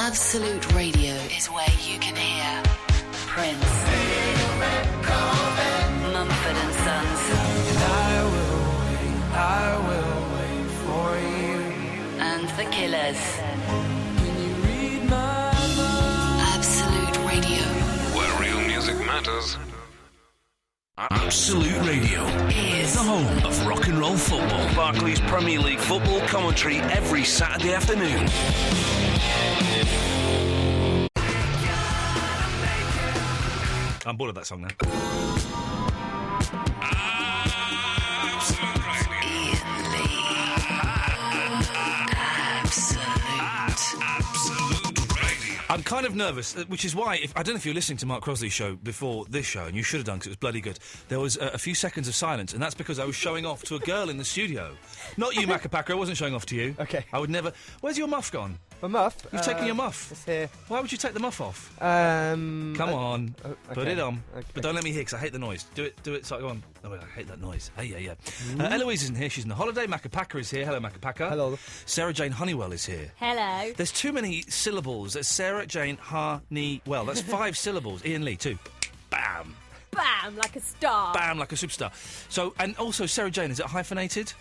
Absolute Radio is where you can hear Prince, Mumford and Sons, I will wait for you, and The Killers. Can you read my mind? Absolute Radio Where real music matters. Absolute Radio is the home of rock and roll football. Barclays Premier League football commentary every Saturday afternoon. I'm bored of that song now. Absolute Radio. Iain Lee. Absolute Radio. I'm kind of nervous, which is why, I don't know if you were listening to Mark Crosley's show before this show, and you should have done because it was bloody good. There was a few seconds of silence, and that's because I was showing off to a girl in the studio. Not you, Macca Pacca, I wasn't showing off to you. Okay. I would never... Where's your muff gone? My muff? You've taken your muff. It's here. Why would you take the muff off? Come Come on, put it on. Okay. But don't let me hear, because I hate the noise. Do it, so I go on. Oh, I hate that noise. Hey, yeah. Eloise isn't here, she's on holiday. Macca Pacca is here. Hello, Macca Pacca. Hello. Sarah Jane Honeywell is here. Hello. There's too many syllables. There's Sarah Jane Honeywell. That's 5 syllables. Iain Lee, 2. Bam. Bam, like a star. Bam, like a superstar. So, and also Sarah Jane, is it hyphenated?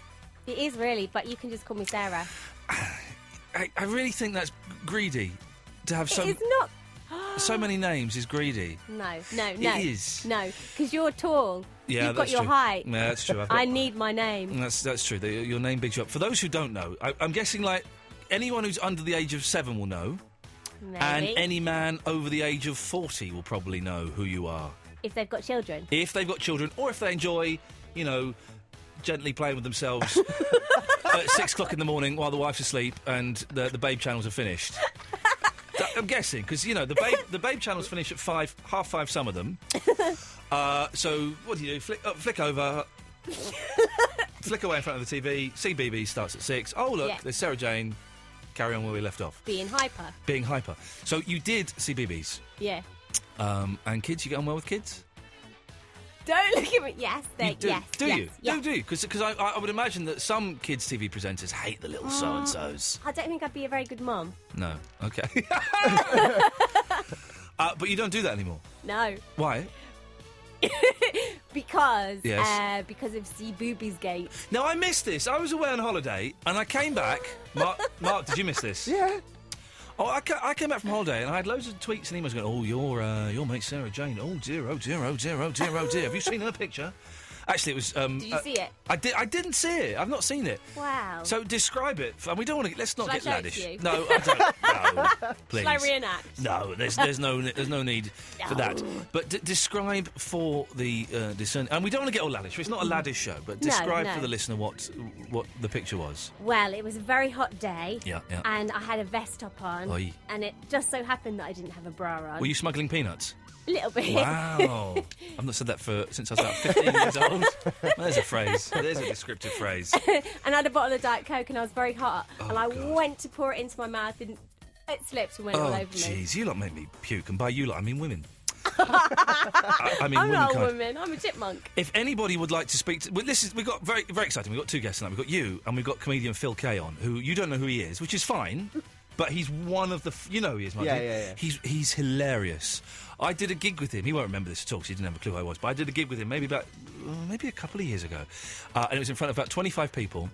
It is really, but you can just call me Sarah. I really think that's greedy. To have so, It is not. so many names is greedy. No. It is. No, because you're tall. Yeah, You've got that's your true. height. Yeah, that's true. I've got- I need my name. That's true. Your name bigs you up. For those who don't know, I'm guessing like anyone who's under the age of 7 will know, Maybe. and any man over the age of 40 will probably know who you are. If they've got children. If they've got children, or if they enjoy, gently playing with themselves at 6 o'clock in the morning while the wife's asleep and the Babe channels are finished. I'm guessing, because, the Babe channels finish at 5:30, some of them. So, what do? Flick over, flick away in front of the TV, CBeebies starts at 6. Oh, look, Yeah. there's Sarah Jane. Carry on where we left off. Being hyper. Being hyper. So, you did CBeebies. Yeah. And kids, you get on well with kids? Don't look at me. Yes, You do. yes. Do yes, you? Yes. Do you? Because I would imagine that some kids' TV presenters hate the little so-and-sos. I don't think I'd be a very good mum. No. Okay. But you don't do that anymore. No. Why? Because Yes. because of Boobies Gate. No, I missed this. I was away on holiday, and I came back. Mark, did you miss this? Yeah. Oh, I came back from holiday, and I had loads of tweets and emails going, oh, your mate Sarah Jane. Oh, dear, oh, dear, oh, dear, oh, dear, oh, dear. Have you seen her picture? Actually, it was... Did you see it? I didn't see it. I've not seen it. Wow. So describe it. And we don't want to... Let's not Shall I get show it laddish. to you? No, I don't. No, please. Shall I reenact? No, there's no need for that. But describe for the discern, and we don't want to get all laddish. It's not a laddish show, but describe no. for the listener what the picture was. Well, it was a very hot day. Yeah. And I had a vest top on. Oi. And it just so happened that I didn't have a bra on. Were you smuggling peanuts? A little bit. Wow. I've not said that since I was about 15 years old. There's a phrase. There's a descriptive phrase. And I had a bottle of Diet Coke and I was very hot. Oh, and I God. went to pour it into my mouth and it slipped and went all Oh, over me. jeez, you lot make me puke, and by you lot, I mean women. I mean I'm not a womankind. woman, I'm a chipmunk. If anybody would like to speak to... Well, we've got very, very exciting. We've got 2 guests tonight. We've got you, and we've got comedian Phil Kay on, who you don't know who he is, which is fine, but he's one of the... You know who he is, Mark. Yeah. He's hilarious. I did a gig with him. He won't remember this at all because he didn't have a clue who I was, but I did a gig with him maybe a couple of years ago. And it was in front of about 25 people,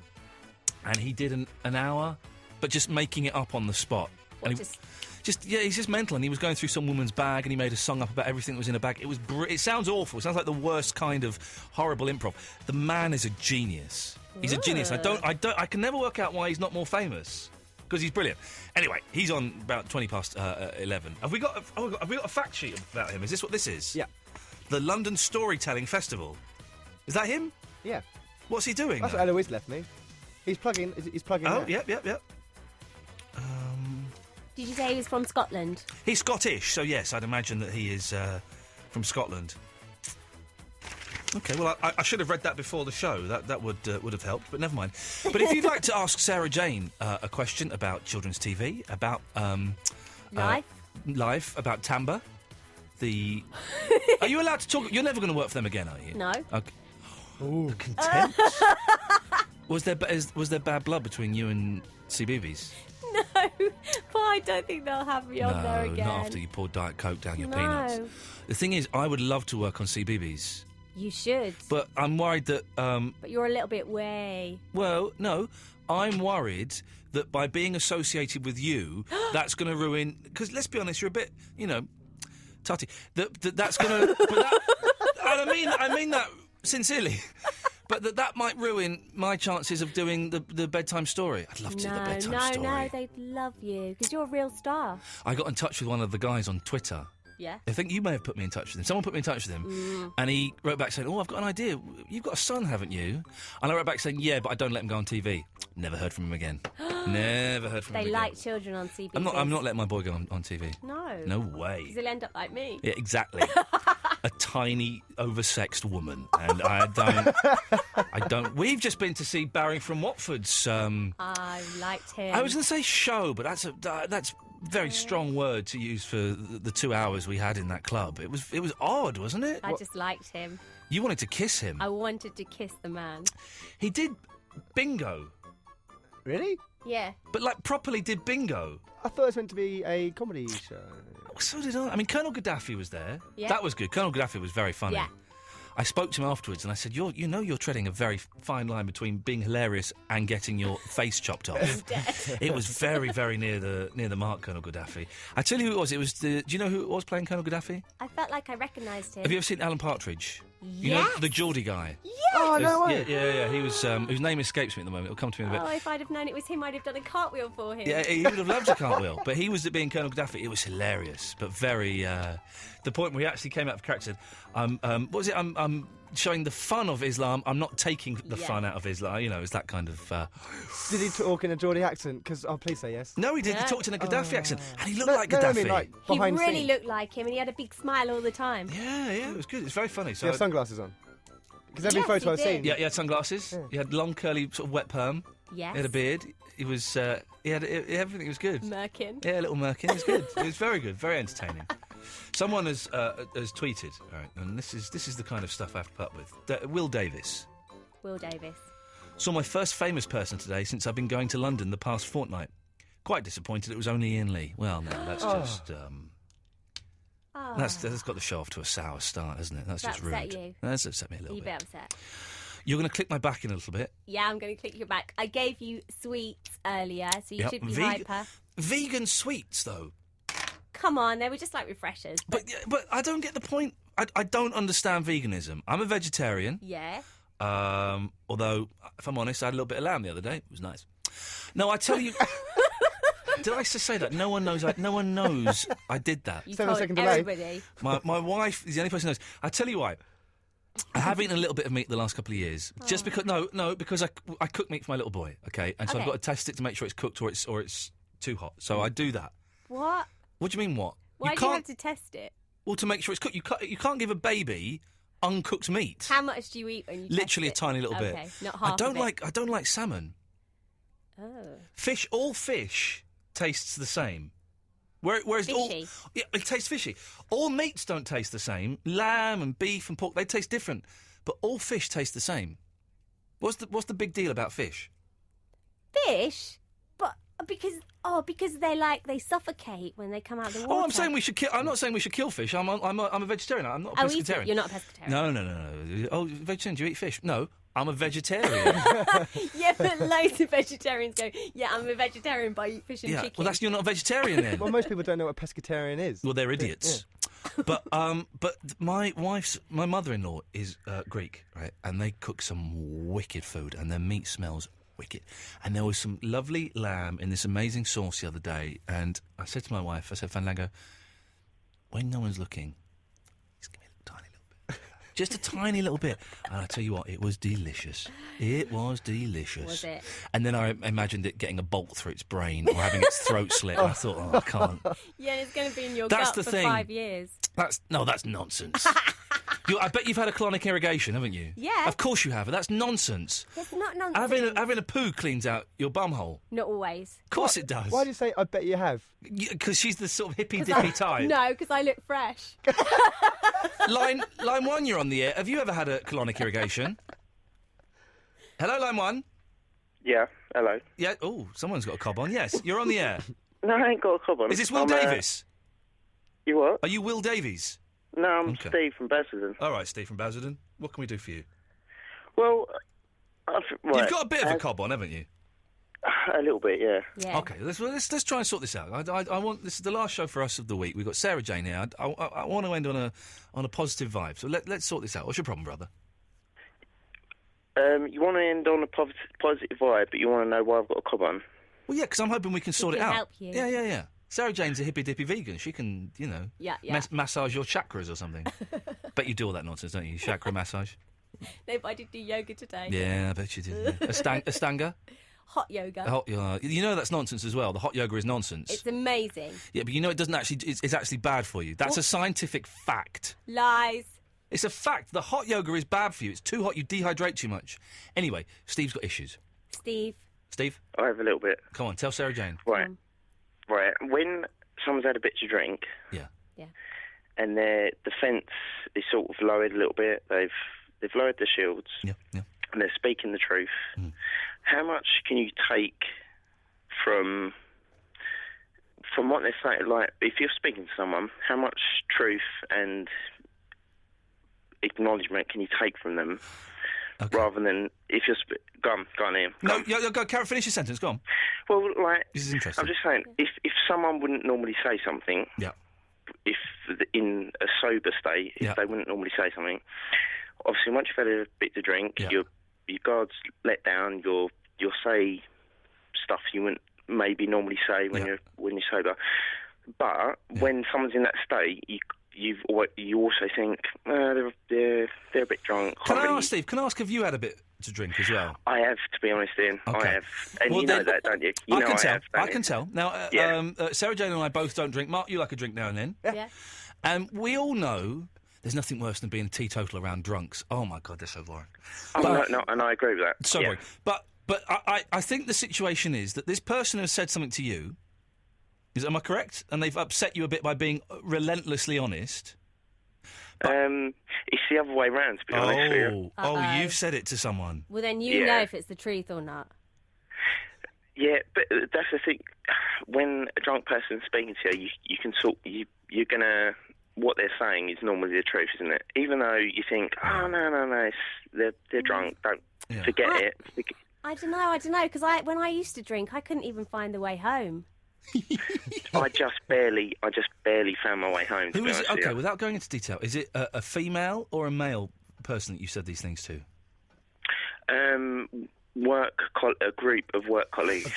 and he did an hour, but just making it up on the spot. And he's just mental, and he was going through some woman's bag, and he made a song up about everything that was in a bag. It sounds awful. It sounds like the worst kind of horrible improv. The man is a genius. He's a genius. I can never work out why he's not more famous. Because he's brilliant. Anyway, he's on about 20 past 11. Have we got a fact sheet about him? Is this what this is? Yeah. The London Storytelling Festival. Is that him? Yeah. What's he doing? That's what Eloise left me. He's plugging. Oh, now. yep. Did you say he was from Scotland? He's Scottish, so yes, I'd imagine that he is from Scotland. Okay, well, I should have read that before the show. That would have helped, but never mind. But if you'd like to ask Sarah Jane a question about children's TV, about life, about Tamba, are you allowed to talk? You're never going to work for them again, are you? No. Okay. Ooh, contempt. Was there bad blood between you and CBeebies? No. but I don't think they'll have me on there again. not after you pour Diet Coke down your No. peanuts. The thing is, I would love to work on CBeebies, You should. but I'm worried that. But you're a little bit way. Well, no, I'm worried that by being associated with you, that's going to ruin. Because let's be honest, you're a bit, tutty. That's going to. I mean that sincerely. But that might ruin my chances of doing the bedtime story. I'd love to do the bedtime story. No, they'd love you because you're a real star. I got in touch with one of the guys on Twitter. Yeah. I think you may have put me in touch with him. Someone put me in touch with him, and he wrote back saying, "Oh, I've got an idea. You've got a son, haven't you?" And I wrote back saying, "Yeah, but I don't let him go on TV." Never heard from him again. Never heard from him They again. like children on CBeebies. I'm not letting my boy go on TV. No. No way. Because he'll end up like me. Yeah, exactly. A tiny, oversexed woman, and I don't. We've just been to see Barry from Watford's. I liked him. I was going to say show, but that's very strong word to use for the 2 hours we had in that club. It was odd, wasn't it? I just liked him. You wanted to kiss him. I wanted to kiss the man. He did bingo, Really? Yeah. but like properly did bingo. I thought it was meant to be a comedy show. So did I. I mean, Colonel Gaddafi was there. Yeah. That was good. Colonel Gaddafi was very funny. Yeah. I spoke to him afterwards and I said, you're treading a very fine line between being hilarious and getting your face chopped off. It was very, very near the mark, Colonel Gaddafi. I tell you who it was. It was do you know who it was playing Colonel Gaddafi? I felt like I recognised him. Have you ever seen Alan Partridge? You Yes. know, the Geordie guy. Oh, no way. Yeah. He was, whose name escapes me at the moment. It'll come to me in a bit. Oh, if I'd have known it was him, I'd have done a cartwheel for him. Yeah, he would have loved a cartwheel, but he was being Colonel Gaddafi. It was hilarious, but very. The point where he actually came out of character. What was it? I'm showing the fun of Islam. I'm not taking the fun out of Islam. It's that kind of. Did he talk in a Geordie accent? Because, please say yes. No, he did. Yeah. He talked in a Gaddafi accent, and he looked No, like no, Gaddafi. I mean, like, He behind really scenes. looked like him, and he had a big smile all the time. Yeah, it was good. It's very funny. Do So you have sunglasses on? Because every Yes, photo he I've seen... did. yeah, he had sunglasses. Yeah. He had long, curly, sort of wet perm. Yes. He had a beard. He was. He had everything. Was good. Merkin. Yeah, a little Merkin. It was good. It was very good. Very entertaining. Someone has tweeted, all right, and this is the kind of stuff I have to put up with. Will Davis. Will Davis. Saw my first famous person today since I've been going to London the past fortnight. Quite disappointed it was only Iain Lee. Well, no, that's just... Oh. That's got the show off to a sour start, hasn't it? That's That just rude. upset you? That's upset me a Are little you a bit. bit upset? You're going to click my back in a little bit. Yeah, I'm going to click your back. I gave you sweets earlier, so you Yep. should be hyper. Vegan sweets, though. Come on, they were just like refreshers. But I don't get the point. I don't understand veganism. I'm a vegetarian. Yeah. Although, if I'm honest, I had a little bit of lamb the other day. It was nice. No, I tell you... Did I just say that? No one knows I did that. You 7 told second delay. everybody. My wife is the only person who knows. I tell you why. I have eaten a little bit of meat the last couple of years. Just because because I cook meat for my little boy, okay? And so I've Okay. got to test it to make sure it's cooked or it's too hot. So I do that. What? What do you mean what? Why do you have to test it? Well, to make sure it's cooked. You can't give a baby uncooked meat. How much do you eat when you Literally test a tiny little bit. Okay, not half I don't of it. I don't like salmon. Oh. Fish, all fish tastes the same. Whereas Fishy. it tastes fishy. All meats don't taste the same. Lamb and beef and pork, they taste different. But all fish taste the same. What's the big deal about fish? Fish? But because they suffocate when they come out of the water. Oh, I'm saying we should kill. I'm not saying we should kill fish. I'm a vegetarian. I'm not a Oh, eat pescatarian. it. You're not a pescatarian. No. Oh, vegetarian? Do you eat fish? No, I'm a vegetarian. Yeah, but loads of vegetarians go, yeah, I'm a vegetarian, but I eat fish and Yeah. chicken. Well, you're not a vegetarian then. Well, most people don't know what a pescatarian is. Well, they're idiots. But my mother-in-law is Greek, right? And they cook some wicked food, and their meat smells wicked. And there was some lovely lamb in this amazing sauce the other day, and I said to my wife, Fandango, when no one's looking, just give me a tiny little bit. Just a tiny little bit. And I tell you what, it was delicious. It was delicious. Was it? And then I imagined it getting a bolt through its brain or having its throat slit. And I thought, I can't. Yeah, it's going to be in your That's gut the for thing. 5 years. That's nonsense. I bet you've had a colonic irrigation, haven't you? Yeah. Of course you have. That's nonsense. It's not nonsense. Having a poo cleans out your bumhole. Not always. Of course it does. Why do you say, I bet you have? Because she's the sort of hippy-dippy type. No, because I look fresh. Line 1, you're on the air. Have you ever had a colonic irrigation? Hello, line 1. Yeah. Hello. Yeah. Oh, someone's got a cob on. Yes, you're on the air. No, I ain't got a cob on. Is this Will I'm, Davis? You what? Are you Will Davies? No, I'm Okay. Steve from Basildon. All right, Steve from Basildon. What can we do for you? Well, You've got a bit of a cob on, haven't you? A little bit, yeah. Yeah. Okay, let's try and sort this out. I want this is the last show for us of the week. We've got Sarah Jane here. I want to end on a positive vibe. So let's sort this out. What's your problem, brother? You want to end on a positive vibe, but you want to know why I've got a cob on. Well, yeah, because I'm hoping we can sort it can out. help you. Yeah. Sarah Jane's a hippy dippy vegan. She can, Yeah. massage your chakras or something. Bet you do all that nonsense, don't you? Chakra massage. No, but I did do yoga today. Yeah, I bet you did. Yeah. Astanga. Hot yoga. Hot yoga. You know that's nonsense as well. The hot yoga is nonsense. It's amazing. Yeah, but you know it doesn't actually. It's actually bad for you. That's a scientific fact. Lies. It's a fact. The hot yoga is bad for you. It's too hot. You dehydrate too much. Anyway, Steve's got issues. Steve. I have a little bit. Come on, tell Sarah Jane. Right. When someone's had a bit to drink, Yeah. and their defence is sort of lowered a little bit, they've lowered their shields, Yeah. and they're speaking the truth. How much can you take from what they're saying? Like, if you're speaking to someone, how much truth and acknowledgement can you take from them, rather than if you're go on, Ian. No, go. Finish your sentence. Go on. Well, like, This is interesting. I'm just saying, if someone wouldn't normally say something, Yeah. if in a sober state, if they wouldn't normally say something, obviously once you've had a bit to drink, your guard's let down. You'll say stuff you wouldn't maybe normally say when you're sober. But when someone's in that state, you also think they're a bit drunk. Can I ask, Steve? Can I ask if you had a bit to drink as well? I have, to be honest, Ian. Okay. I have, and Well, you know then- that, don't you? You I know can I tell. have, don't I you? can tell. Now, Sarah Jane and I both don't drink. Mark, you like a drink now and then. Yeah. And we all know there's nothing worse than being a teetotal around drunks. Oh my God, they're so boring. Oh, no, and I agree with that. So boring. But I think the situation is that this person has said something to you. Am I correct? And they've upset you a bit by being relentlessly honest. It's the other way round, to be honest with you. You've said it to someone. Well, then you know if it's the truth or not. Yeah, but that's the thing. When a drunk person's speaking to you, you can you're gonna. What they're saying is normally the truth, isn't it? Even though you think, oh no, they're drunk. Don't forget it. I don't know, because when I used to drink, I couldn't even find the way home. I just barely found my way home. To Who be is it? honest with Okay, you. without going into detail, is it a female or a male person that you said these things to? A group of work colleagues.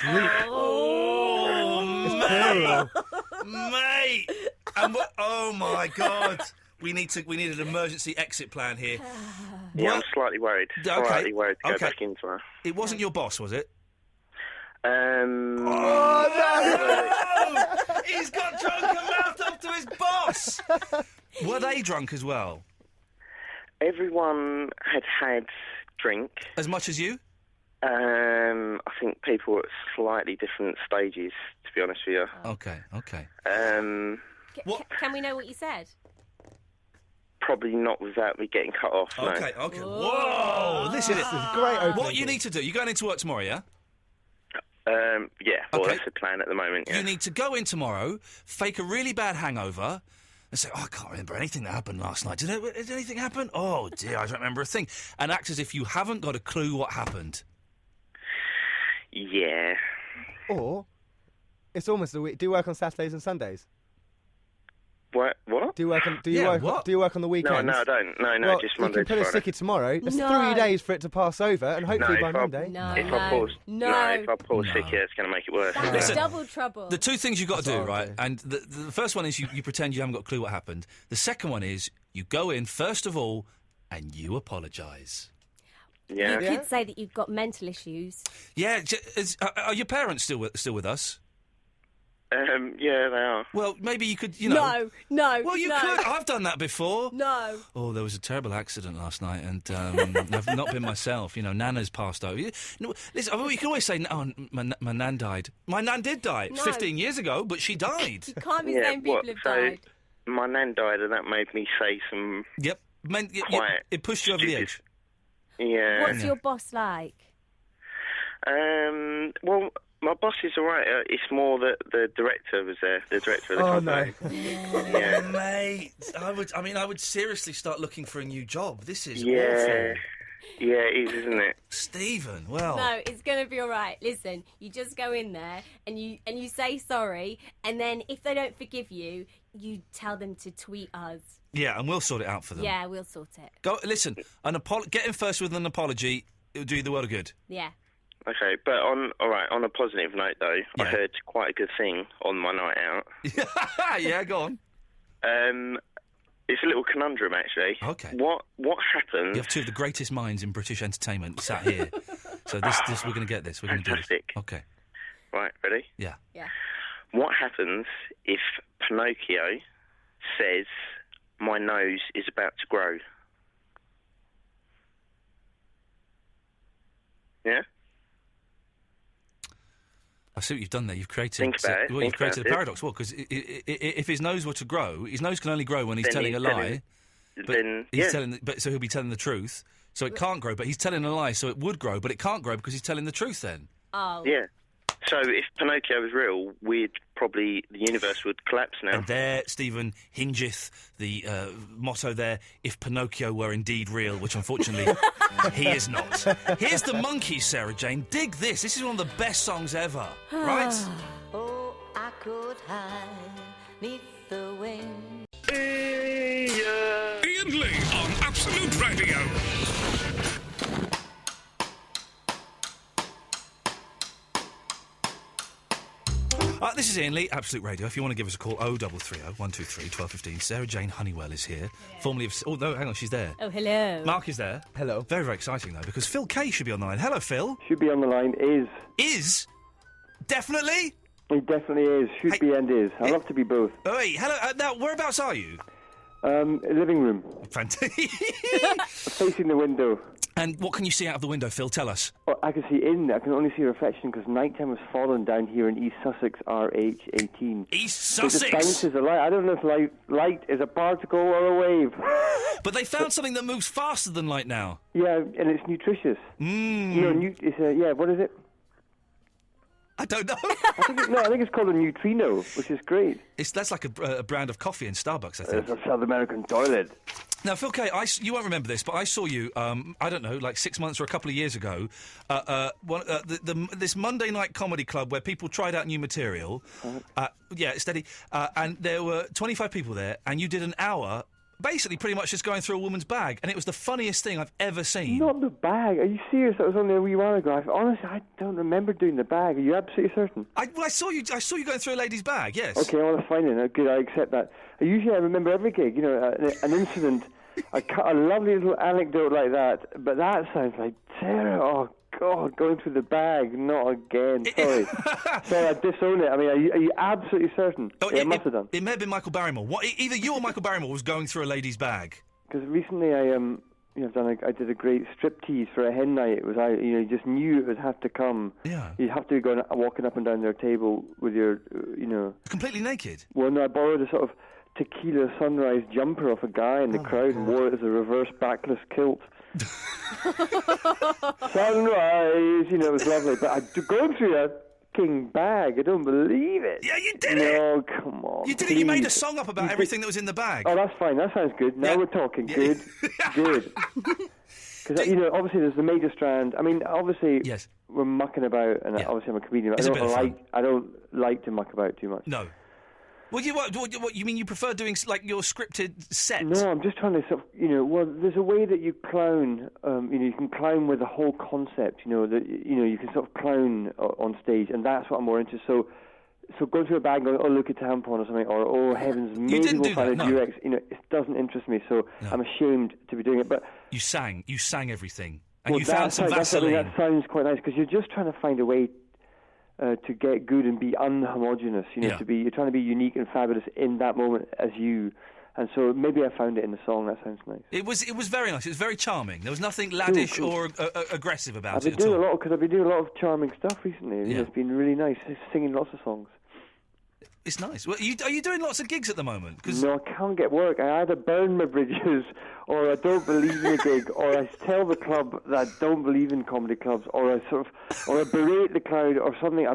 Mate! Oh my God! We need an emergency exit plan here. Yeah, I'm slightly worried. Okay. Slightly worried to go Okay. back into her. It wasn't your boss, was it? He's got drunk and mouthed up to his boss. Were they drunk as well? Everyone had drink. As much as you? I think people at slightly different stages, to be honest with you. Okay. Can we know what you said? Probably not without me getting cut off. No. Okay. Whoa! This is it. This is a great opening. What you need to do? You're going into work tomorrow, yeah? Yeah. Well, Okay. that's the plan at the moment. Yeah. You need to go in tomorrow, fake a really bad hangover, and say, I can't remember anything that happened last night. Did anything happen? Oh, dear, I don't remember a thing. And act as if you haven't got a clue what happened. Yeah. Or it's almost a week. Do you work on Saturdays and Sundays? What? Do you work on the weekends? No, I don't. No, Well, just you Monday can to put a Friday. sickie tomorrow. There's No. 3 days for it to pass over, and hopefully by Monday. No. If I pause, No. if I pause sick here, it's going to make it worse. That's Listen, double trouble. The two things you've got to do, what I'll right? do. And the first one is you pretend you haven't got a clue what happened. The second one is you go in, first of all, and you apologise. Yeah. You could say that you've got mental issues. Yeah, are your parents still with us? Yeah, they are. Well, maybe you could, No. Well, you could. I've done that before. No. Oh, there was a terrible accident last night, and I've not been myself. Nana's passed over. Listen, you can always say, "Oh, my nan died." My nan did die 15 years ago, but she died. You can't be Yeah, saying people what, have so- died. My nan died, and that made me say some. Yep, Quiet, it pushed you over the stupid- edge. Yeah. What's your boss like? Well, my boss is all right. It's more that the director was there. The director of the company. Yeah, mate. I would seriously start looking for a new job. This is awful. Yeah, it is, isn't it? Stephen, well... No, it's going to be all right. Listen, you just go in there and you say sorry, and then if they don't forgive you, you tell them to tweet us. Yeah, and we'll sort it out for them. Yeah, we'll sort it. Go, listen, get in first with an apology. It'll do you the world of good. Yeah. Okay, but on a positive note, though, I heard quite a good thing on my night out. Yeah, go on. It's a little conundrum, actually. Okay. What happens... You have two of the greatest minds in British entertainment sat here. So this we're going to get this. We're going to do this. Okay. Right, ready? Yeah. Yeah. What happens if Pinocchio says, "My nose is about to grow"? Yeah? I see what you've done there. You've created... Think about it. Well, you've created a paradox. Well, because if his nose were to grow, his nose can only grow when he's telling a lie. So he'll be telling the truth. So it can't grow, but he's telling a lie, so it would grow, but it can't grow because he's telling the truth then. Oh. Yeah. So if Pinocchio was real, the universe would collapse now. And there, Stephen, hingeth the motto there, if Pinocchio were indeed real, which unfortunately he is not. Here's the Monkees, Sarah Jane. Dig this. This is one of the best songs ever. Right? Oh, I could hide neath the wind. Iain Lee on Absolute Radio. This is Iain Lee, Absolute Radio. If you want to give us a call, 0330 123 1215. Sarah Jane Honeywell is here. Formerly of... Oh, no, hang on, she's there. Oh, hello. Mark is there. Hello. Very, very exciting, though, because Phil Kay should be on the line. Hello, Phil. Should be on the line, is. Is? Definitely? It definitely is. Should be and is. I love to be both. Oh, wait, hello. Now, whereabouts are you? Living room. Fantastic. Facing the window. And what can you see out of the window, Phil? Tell us. Well, I can see in. I can only see a reflection because nighttime has fallen down here in East Sussex, RH18. East Sussex? It just bounces a light. I don't know if light is a particle or a wave. But they found something that moves faster than light now. Yeah, and it's nutritious. What is it? I don't know. I think it's called a neutrino, which is great. That's like a brand of coffee in Starbucks, I think. It's a South American toilet. Now, Phil Kay, you won't remember this, but I saw you, I don't know, like 6 months or a couple of years ago, this Monday night comedy club where people tried out new material. Steady. And there were 25 people there, and you did an hour... basically pretty much just going through a woman's bag, and it was the funniest thing I've ever seen. Not the bag? Are you serious? That was only a wee while ago. Honestly, I don't remember doing the bag. Are you absolutely certain? I saw you going through a lady's bag, yes. Okay, well, that's fine then. Good, I accept that. Usually I remember every gig, an incident, a lovely little anecdote like that, but that sounds like terror. Oh, God, going through the bag, not again. Sorry. Sorry, I disown it. I mean, are you absolutely certain? I must have done. It may have been Michael Barrymore. Either you or Michael Barrymore was going through a lady's bag. Because recently I did a great striptease for a hen night. It was you just knew it would have to come. Yeah. You have to go walking up and down their table with your, completely naked? Well, no, I borrowed a sort of tequila sunrise jumper off a guy in the crowd and wore it as a reverse backless kilt. Sunrise, it was lovely. But going through a king bag, I don't believe it. Yeah, you did it! No, come on. You did it. You made a song up about everything that was in the bag. Oh, that's fine. That sounds good. Now we're talking. Good. Good. Because, obviously there's the major strand. I mean, obviously we're mucking about, and obviously I'm a comedian. I don't like to muck about too much. No. Well, what you mean? You prefer doing like your scripted set? No, I'm just trying to sort of, there's a way that you clown. You can clown with the whole concept. You can sort of clown on stage, and that's what I'm more into. So going through a bag, and going, oh look, a tampon or something, or oh heavens, maybe we'll find a Durex. It doesn't interest me. So I'm ashamed to be doing it. But you sang everything, and you found some Vaseline. That sounds quite nice because you're just trying to find a way to get good and be unhomogeneous, you're trying to be unique and fabulous in that moment as you, and so maybe I found it in the song. That sounds nice. It was very nice. It was very charming. There was nothing laddish or aggressive about it. I've been doing a lot of charming stuff recently. It's been really nice, singing lots of songs. It's nice. Well, are you doing lots of gigs at the moment? 'Cause No, I can't get work. I either burn my bridges, or I don't believe in a gig, or I tell the club that I don't believe in comedy clubs, or I berate the crowd, or something.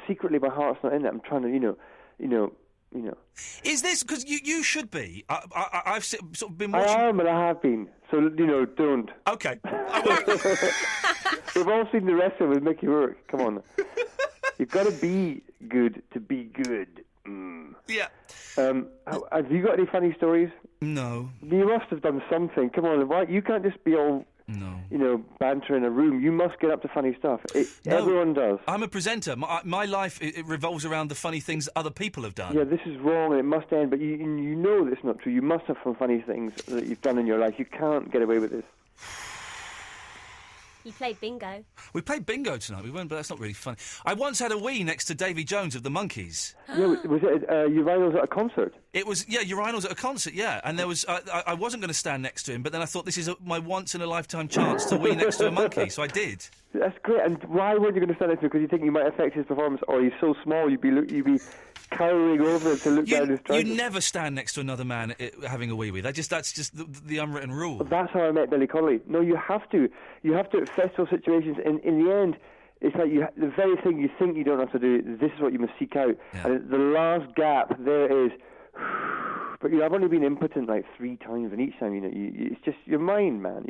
Secretly, my heart's not in it. I'm trying to, you know. Is this because you should be? I've sort of been watching. I am, and I have been. So don't. Okay. We've all seen the rest of it with Mickey Rourke. Come on. You've got to be good to be good. Yeah. Have you got any funny stories? No. You must have done something. Come on, why? You can't just be all, banter in a room. You must get up to funny stuff. Everyone does. I'm a presenter. My life it revolves around the funny things that other people have done. Yeah, this is wrong and it must end, but you know that's not true. You must have some funny things that you've done in your life. You can't get away with this. You played bingo. We played bingo tonight. We weren't, but that's not really funny. I once had a wee next to Davy Jones of the Monkees. Yeah, was it urinals at a concert? It was, urinals at a concert, yeah. And there was, I wasn't going to stand next to him, but then I thought this is my once-in-a-lifetime chance to wee next to a monkey, so I did. That's great. And why weren't you going to stand next to him? Because you think you might affect his performance, or he's so small you'd be cowering over to look down his trousers. You never stand next to another man having a wee-wee. That's just the unwritten rule. That's how I met Billy Connolly. No, you have to. You have to at festival situations. In the end, it's like the very thing you think you don't have to do, this is what you must seek out. Yeah. And the last gap there is... But I've only been impotent like 3 times, and each time, it's just your mind, man.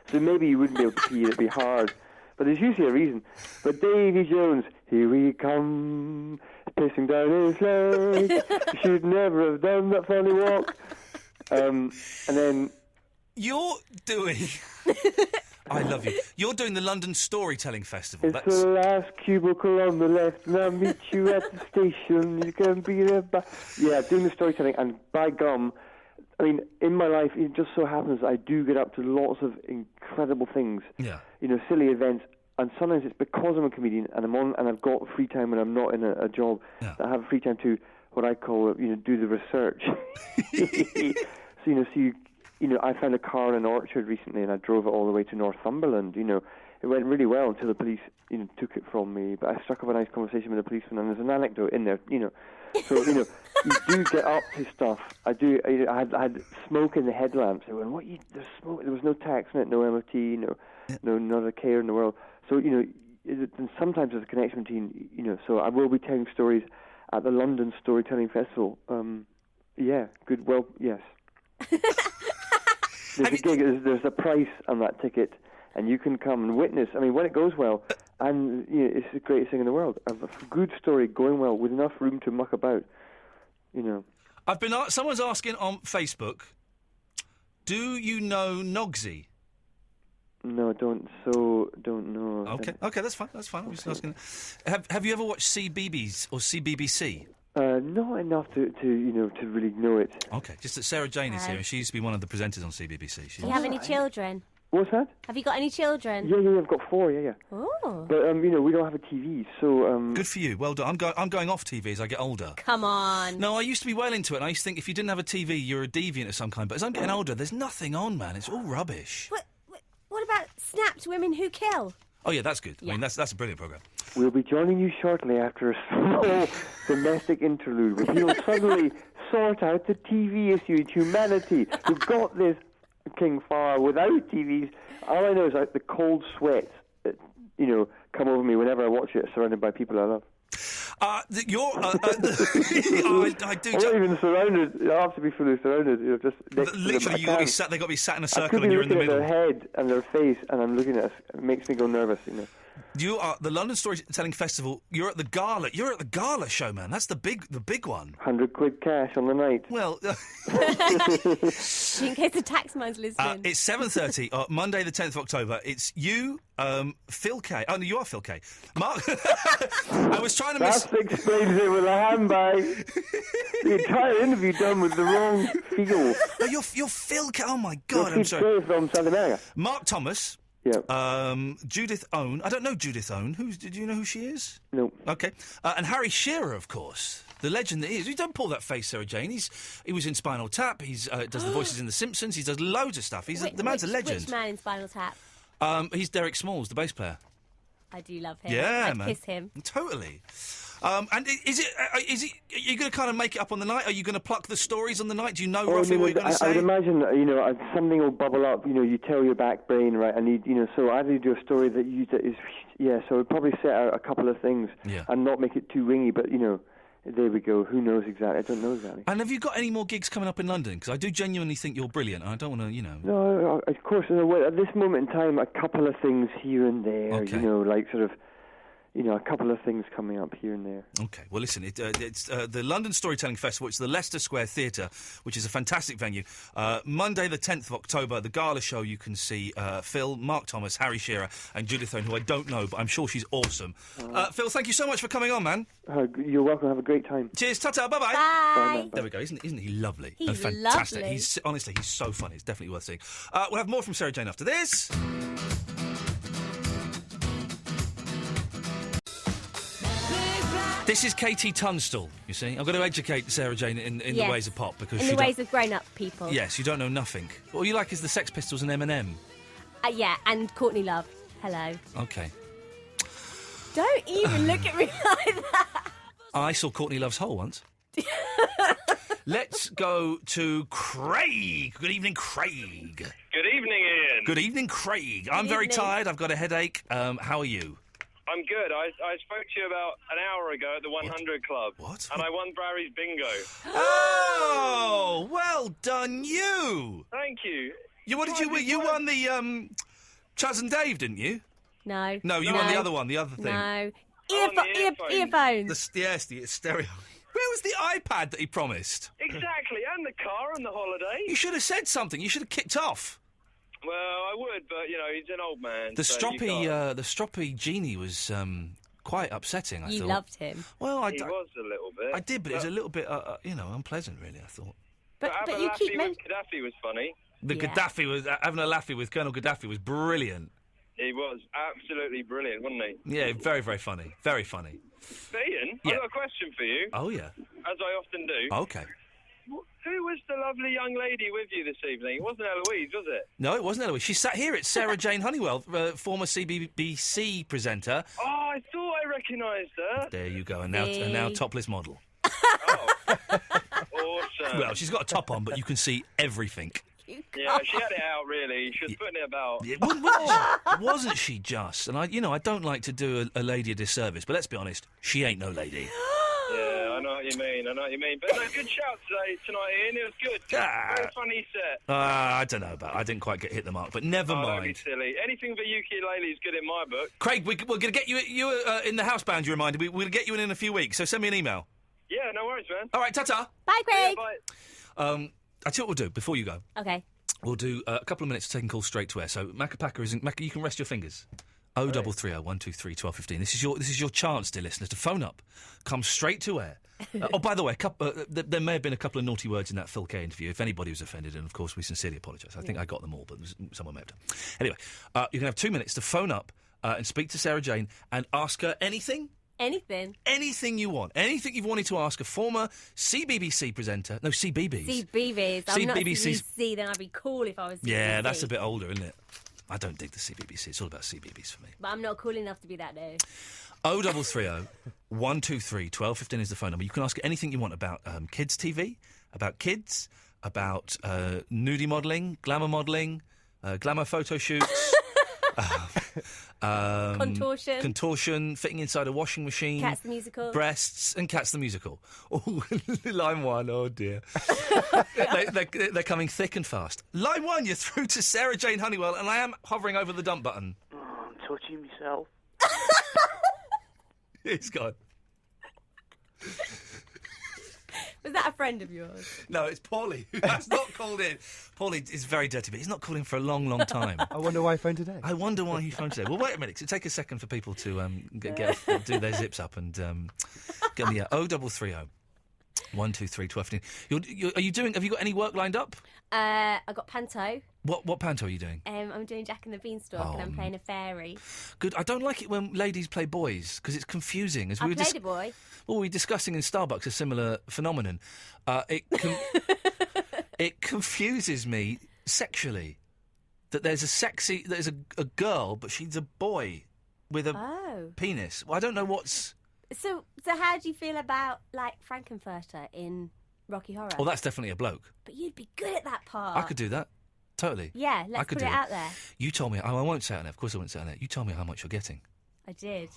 So maybe you wouldn't be able to pee, it'd be hard. But there's usually a reason. But Davy Jones, here we come, pissing down his leg. Should never have done that funny walk. And then... You're doing... I love you. You're doing the London Storytelling Festival. It's the last cubicle on the left, and I'll meet you at the station. You can be there. Yeah, doing the storytelling, and by gum, I mean, in my life, it just so happens I do get up to lots of incredible things. Yeah. Silly events, and sometimes it's because I'm a comedian and I've got free time and I'm not in a job that I have free time to what I call do the research. I found a car in an orchard recently, and I drove it all the way to Northumberland. It went really well until the police took it from me. But I struck up a nice conversation with the policeman, and there's an anecdote in there. So you do get up to stuff. I do. I had smoke in the headlamps. I went, what? There's smoke. There was no tax in it, no MOT, no not a care in the world. So and sometimes there's a connection between So I will be telling stories at the London Storytelling Festival. Yeah, good. Well, yes. There's a gig. There's a price on that ticket, and you can come and witness. I mean, when it goes well, and it's the greatest thing in the world. A good story going well with enough room to muck about. I've been. Someone's asking on Facebook. Do you know Nogsy? No, don't know. Okay, that's fine. I'm just asking. Have you ever watched CBeebies or CBBC? Not enough to really know it. Okay, just that Sarah Jane is here, and she used to be one of the presenters on CBBC. Do you have any children? What's that? Have you got any children? Yeah, I've got 4. Yeah. Oh. But we don't have a TV, so Good for you. Well done. I'm going off TV as I get older. Come on. No, I used to be well into it, and I used to think if you didn't have a TV, you're a deviant of some kind. But as I'm getting older, there's nothing on, man. It's all rubbish. What about Snapped Women Who Kill? Oh yeah, that's good. Yeah. I mean, that's a brilliant programme. We'll be joining you shortly after a small domestic interlude, where he'll suddenly sort out the TV issue in humanity. We've got this King Far without TVs. All I know is like the cold sweats that, come over me whenever I watch it, surrounded by people I love. I do. I'm not even surrounded. I have to be fully surrounded. Just literally, they've got to be sat in a circle, I could be and you're in the looking middle. at their head and their face, and I'm looking at it. It makes me go nervous. You are the London Storytelling Festival. You're at the gala. You're at the gala show, man. That's the big one. £100 cash on the night. Well, in case the taxman's listening. It's 7:30, Monday the 10th of October. It's you, Phil Kay. Oh no, you are Phil Kay. Mark. I was trying to That explains it with a handbag. The entire interview done with the wrong feel. No, you're Phil Kay. Oh my God, I'm sorry. From South America. Mark Thomas. Yeah. Judith Owen. I don't know Judith Owen. Do you know who she is? No. Okay. And Harry Shearer, of course, the legend that he is. You don't pull that face, Sarah Jane. He was in Spinal Tap. He's does the voices in The Simpsons. He does loads of stuff. The man's a legend. Which man in Spinal Tap? He's Derek Smalls, the bass player. I do love him. Yeah, I'd man. kiss him. Totally. And is it? Are you going to kind of make it up on the night? Are you going to pluck the stories on the night? Do you know Oh, roughly what you're going to say? I would imagine, something will bubble up. You tell your back brain, right? So either you do a story that is, so I'd probably set out a couple of things and not make it too wingy, but there we go. Who knows exactly? I don't know exactly. And have you got any more gigs coming up in London? Because I do genuinely think you're brilliant. I don't want to, No, of course. At this moment in time, a couple of things here and there. Okay. Like sort of. A couple of things coming up here and there. Okay, well, listen, it's the London Storytelling Festival. It's the Leicester Square Theatre, which is a fantastic venue. Monday, the 10th of October, the gala show, you can see Phil, Mark Thomas, Harry Shearer and Judith Owen, who I don't know, but I'm sure she's awesome. Phil, thank you so much for coming on, man. You're welcome. Have a great time. Cheers, ta-ta, bye-bye. Bye. There we go. Isn't he lovely? He's and fantastic. lovely. Honestly, he's so funny. It's definitely worth seeing. We'll have more from Sarah Jane after this. This is Katie Tunstall, you see. I've got to educate Sarah Jane in the ways of pop. Because in the ways of grown-up people. Yes, you don't know nothing. All you like is the Sex Pistols and Eminem. Yeah, and Courtney Love. Hello. Okay. Don't even look at me like that. I saw Courtney Love's Hole once. Let's go to Craig. Good evening, Craig. Good evening, Ian. Good evening, Craig. I'm very tired. I've got a headache. How are you? I'm good. I spoke to you about an hour ago at the 100 Club. What? And I won Barry's bingo. Oh, well done, you. Thank you. What did you win? You won the Chaz and Dave, didn't you? No. No, you won the other one, the other thing. No. Earphones. Yes, the stereo. Where was the iPad that he promised? Exactly, and the car and the holiday. You should have said something. You should have kicked off. Well, I would, but, he's an old man. The stroppy genie was quite upsetting, I thought. You loved him. Well, he was a little bit. I did, but it was a little bit, unpleasant, really, I thought. But you keep with Gaddafi was funny. Gaddafi was, having a laughy with Colonel Gaddafi was brilliant. He was absolutely brilliant, wasn't he? Yeah, very, very funny. Very funny. But Ian, I've got a question for you. Oh, yeah. As I often do. Okay. Who was the lovely young lady with you this evening? It wasn't Eloise, was it? No, it wasn't Eloise. She sat here. It's Sarah Jane Honeywell, former CBBC presenter. Oh, I thought I recognised her. There you go. And now topless model. Oh, awesome. Well, she's got a top on, but you can see everything. Yeah, she had it out, really. She was putting it about. Wasn't she just? And I don't like to do a lady a disservice, but let's be honest, she ain't no lady. Yeah, I know what you mean. But no, good shout tonight, Ian. It was good. Very funny set. I don't know about. I didn't quite hit the mark, but never mind. Don't be silly. Anything for ukulele is good in my book. Craig, we're going to get you in the house band. You reminded me. We're going to get you in a few weeks. So send me an email. Yeah, no worries, man. All right, ta-ta. Bye, Craig. Yeah, bye. I tell you what we'll do before you go. Okay. We'll do a couple of minutes of taking calls straight to air. So Macca Pacca isn't. Macca, you can rest your fingers. 0330 123 1215. This is your chance, dear listeners, to phone up, come straight to air. By the way, there may have been a couple of naughty words in that Phil Kay interview. If anybody was offended, and of course we sincerely apologise. I think I got them all, but someone may have done. Anyway, you can have 2 minutes to phone up and speak to Sarah Jane and ask her anything. Anything. Anything you want. Anything you've wanted to ask a former CBBC presenter. No, CBBS. CBBS. I'm not CBBC's. CBBC, then I'd be cool if I was CBBC. Yeah, that's a bit older, isn't it? I don't dig the CBBC. It's all about CBBS for me. But I'm not cool enough to be that, though. 0330 123 1215 is the phone number. You can ask anything you want about kids' TV, about kids, about nudie modelling, glamour modelling, glamour photo shoots. Contortion, fitting inside a washing machine. Cats the Musical. Breasts and Cats the Musical. Oh, line one, oh dear. They're coming thick and fast. Line one, you're through to Sarah Jane Honeywell, and I am hovering over the dump button. Oh, I'm touching myself. It's gone. Was that a friend of yours? No, it's Paulie, who has not called in. Paulie is very dirty, but he's not called in for a long, long time. I wonder why he phoned today. I wonder why he phoned today. Well, wait a minute. It'll take a second for people to do their zips up and get me 0330 123 1215. Have you got any work lined up? I got Panto. What panto are you doing? I'm doing Jack and the Beanstalk, and I'm playing a fairy. Good. I don't like it when ladies play boys because it's confusing. As I played a boy. Well, we were discussing in Starbucks a similar phenomenon. It confuses me sexually that there's a girl, but she's a boy with a penis. Well, I don't know what's. So how do you feel about, like, Frankenfurter in Rocky Horror? Well, that's definitely a bloke. But you'd be good at that part. I could do that. Totally. Yeah, I let's could put do it out there. You told me... I won't say it on there. Of course I won't say it on there. You told me how much you're getting. I did.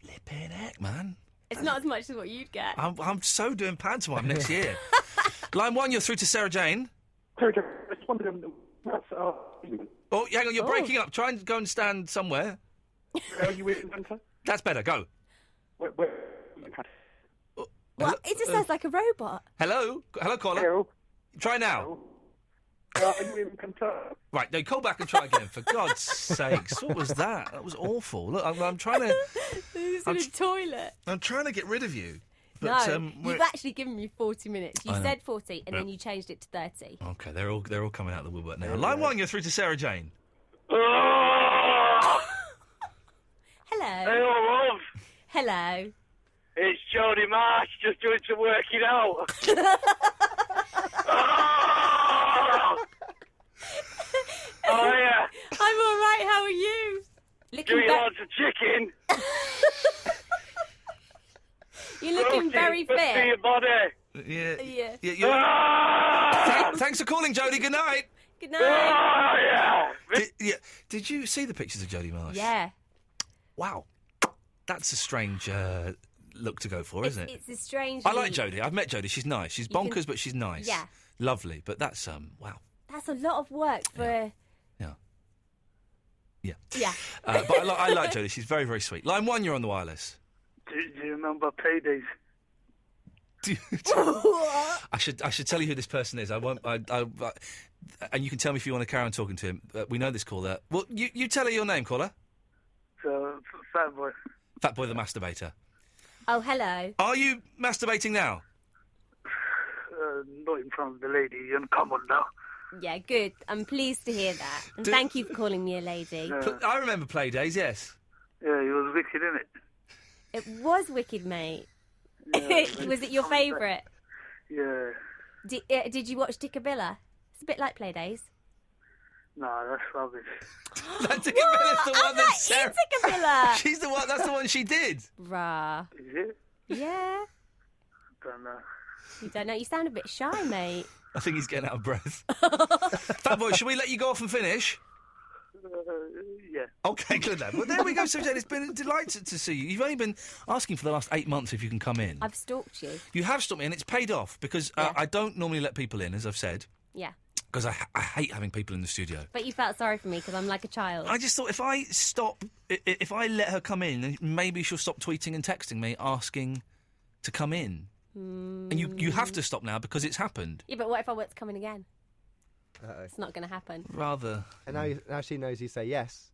Flipping heck, man. It's not as much as what you'd get. I'm so doing pantomime next year. Line 1, you're through to Sarah Jane. Sorry, I just wondered what's... Oh, hang on, you're breaking up. Try and go and stand somewhere. Are you with Spencer? That's better, go. Where? Well, it just sounds like a robot. Hello? Hello, caller. Hello. Try now. Are you in Kentucky? Right, no, call back and try again, for God's sakes. What was that? That was awful. Look, I'm trying to... Who's in a toilet? I'm trying to get rid of you. But, No, you've actually given me 40 minutes. You I know. said 40, and then Yep. you changed it to 30. Okay, they're all coming out of the woodwork now. Line 1, you're through to Sarah Jane. Hello. Hello, love. Hello. It's Jody Marsh, just doing some working out. Oh, yeah. I'm all right. How are you? Doing lots of chicken. You're looking very Good for fit. your body. Yeah. Yeah. Thanks for calling, Jodie. Good night. Good night. Did you see the pictures of Jodie Marsh? Yeah. Wow. That's a strange look to go for, isn't it? It's a strange. I like Jodie. I've met Jodie. She's nice. She's bonkers, can- but she's nice. Yeah. Lovely. But that's, wow. That's a lot of work for. Yeah. Yeah. But I like Jodie. She's very, very sweet. Line 1, you're on the wireless. Do you remember Paydays? I should tell you who this person is. I won't. And you can tell me if you want to carry on talking to him. We know this caller. Well, you tell her your name, caller. Fat boy. Fat boy the masturbator. Oh, hello. Are you masturbating now? Not in front of the lady. You're uncommon now. Yeah, good. I'm pleased to hear that. And thank you for calling me a lady. I remember Playdays, yes. Yeah, he was wicked, innit? It was wicked, mate. Yeah, Was it your favourite? Yeah. Did you watch Dickabilla? It's a bit like Playdays. Nah, that's rubbish. That Dickabilla's the one that Sarah... Dickabilla. She's the one. That's the one she did. Rah. Is it? Yeah. Don't know. You don't know. You sound a bit shy, mate. I think he's getting out of breath. Fat boy, should we let you go off and finish? Yeah. Okay, good then. Well, there we go, Sarah Jane. It's been a delight to see you. You've only been asking for the last 8 months if you can come in. I've stalked you. You have stalked me, and it's paid off because I don't normally let people in, as I've said, Yeah. because I hate having people in the studio. But you felt sorry for me because I'm like a child. I just thought if I let her come in, then maybe she'll stop tweeting and texting me asking to come in. And you have to stop now because it's happened. Yeah, but what if I were to come in again? Uh-oh. It's not going to happen. Rather. And now she knows you say yes.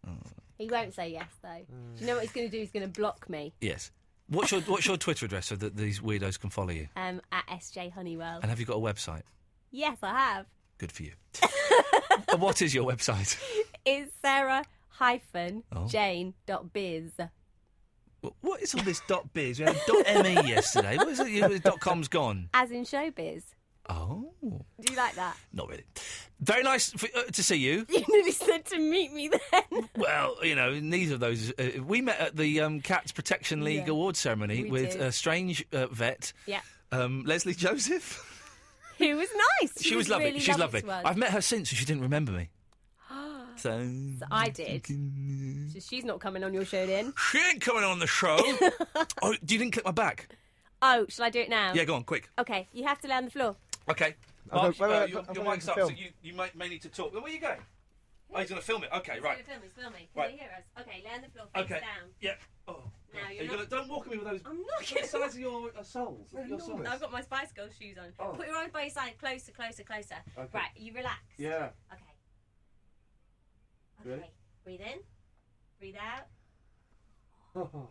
He won't say yes, though. Do you know what he's going to do? He's going to block me. Yes. What's your Twitter address so that these weirdos can follow you? At SJ Honeywell. And have you got a website? Yes, I have. Good for you. What is your website? It's Sarah-Jane.biz. What is all this .biz? We had .me yesterday. What is it? .com's gone. As in showbiz. Oh. Do you like that? Not really. Very nice to see you. You nearly said to meet me then. Well, neither of those. We met at the Cats Protection League Awards ceremony We with did. a strange vet, Yeah. Leslie Joseph. Who was nice. She was lovely. Really She's lovely. to us. I've met her since, and she didn't remember me. So I did. So she's not coming on your show then. She ain't coming on the show. Oh, you didn't click my back. Oh, shall I do it now? Yeah, go on, quick. Okay, you have to lay on the floor. Okay. I'm Mark, going- your I'm mic's going up, to so you may need to talk. Where are you going? Oh, he's going to film it. Okay, right. He's filming. Can Right. they hear us? Okay, lay on the floor, face Okay. down. Yeah. Oh. Now Are you're you not... gonna, don't walk at me with those. I'm not What size are your soles? Your soles? I've got my Spice Girls shoes on. Oh. Put your arms by your side, closer. Okay. Right, you relax. Yeah. Okay. Ready? Okay. Breathe in. Breathe out.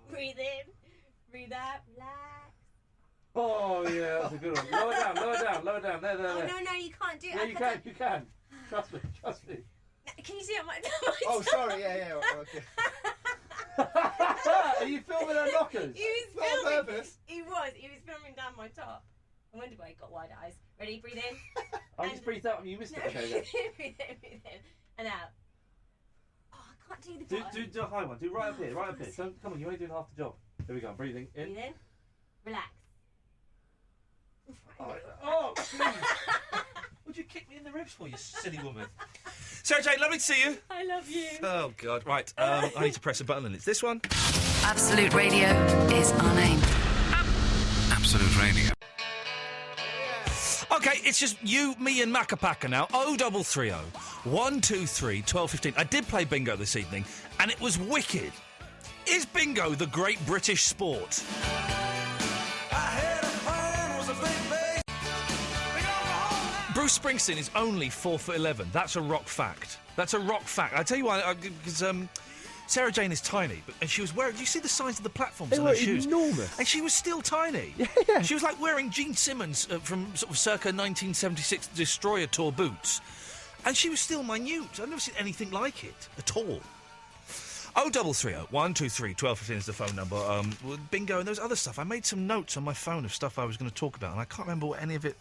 Breathe in. Breathe out. Relax. Oh yeah, that's a good one. Lower down. There. Oh no, you can't do it. Yeah, you can. You can. Trust me. Can you see it on my Oh, sorry. Yeah. Okay. Are you filming her knockers? He was Not on filming. purpose. He was filming down my top. I wonder why he got wide eyes. Ready? Breathe in. I just breathed out and you missed it. Okay, then. Breathe in. And out. Oh, I can't do the bottom. Do a high one. Do right up here. Don't, come on, you're only doing half the job. Here we go. I'm breathing in. Breathe in. Relax. Oh, please. Would you kick me in the ribs for, you silly woman? Sarah Jane, lovely to see you. I love you. Oh, God. Right, I need to press a button, and it's this one. Absolute Radio is our name. Absolute Radio. OK, it's just you, me and Macca Pacca now. 0330 123 1215. I did play bingo this evening, and it was wicked. Is bingo the great British sport? Bruce Springsteen is only 4'11". That's a rock fact. That's a rock fact. I tell you why, because Sarah Jane is tiny, and she was wearing. Do you see the size of the platforms on her shoes? Enormous. And she was still tiny. Yeah. She was like wearing Gene Simmons from sort of circa 1976 Destroyer Tour boots, and she was still minute. I've never seen anything like it at all. 0330 123 1215 is the phone number. With bingo and there was other stuff. I made some notes on my phone of stuff I was going to talk about, and I can't remember what any of it.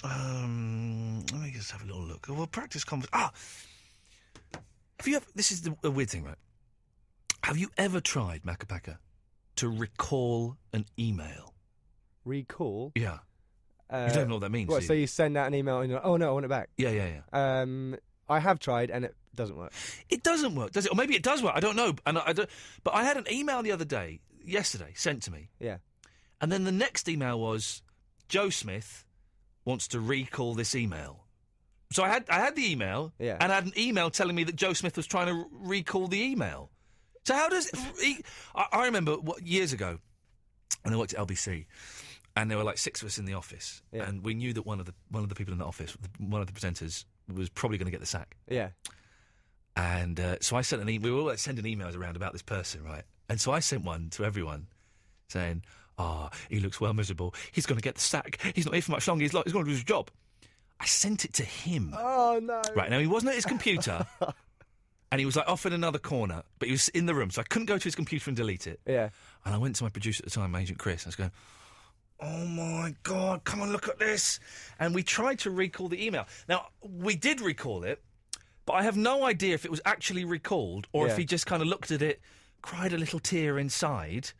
Let me just have a little look. Well, practice conversation. Have you ever? This is a weird thing, right? Have you ever tried, Macca Pacca, to recall an email? Recall? Yeah. You don't know what that means. What? Do So you? you send out an email and you're like, oh no, I want it back. Yeah. I have tried and it doesn't work. It doesn't work, does it? Or maybe it does work. I don't know. And I don't. But I had an email yesterday, sent to me. Yeah. And then the next email was, Joe Smith wants to recall this email. So I had the email, and I had an email telling me that Joe Smith was trying to recall the email. So how does... I remember years ago, when I worked at LBC, and there were like 6 of us in the office, and we knew that one of the people in the office, one of the presenters, was probably going to get the sack. Yeah. And so I sent an email. We were all sending emails around about this person, right? And so I sent one to everyone saying, he looks well miserable. He's going to get the sack. He's not here for much longer. He's going to lose his job. I sent it to him. Oh, no. Right, now he wasn't at his computer, and he was like off in another corner, but he was in the room, so I couldn't go to his computer and delete it. Yeah. And I went to my producer at the time, my agent Chris, and I was going, oh my God, come and look at this. And we tried to recall the email. Now, we did recall it, but I have no idea if it was actually recalled or if he just kind of looked at it, cried a little tear inside,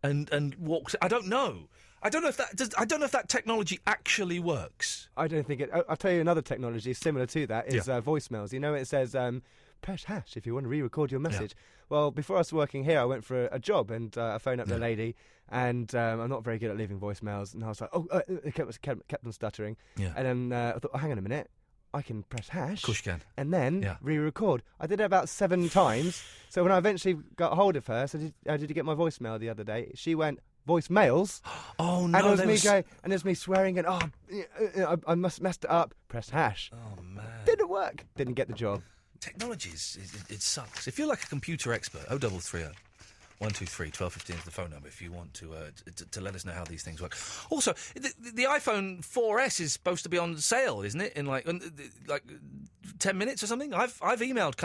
and walked. I don't know. I don't know if that technology actually works. I don't think it. I'll tell you another technology similar to that is voicemails. You know, it says press hash if you want to re-record your message. Yeah. Well, before I was working here, I went for a job and I phoned up the lady, and I'm not very good at leaving voicemails, and I was like, it kept on stuttering. Yeah. And then I thought, hang on a minute. I can press hash. Of course you can. And then re-record. I did it about 7 times. So when I eventually got hold of her, I said, did you get my voicemail the other day? She went, voicemails? Oh, no. And it was going, and there's me swearing and, I messed it up. Press hash. Oh, man. Didn't work. Didn't get the job. Technology, it sucks. If you're like a computer expert, 0330 123 1215 is the phone number if you want to let us know how these things work. Also, the iPhone 4S is supposed to be on sale, isn't it? In like 10 minutes or something. I've emailed.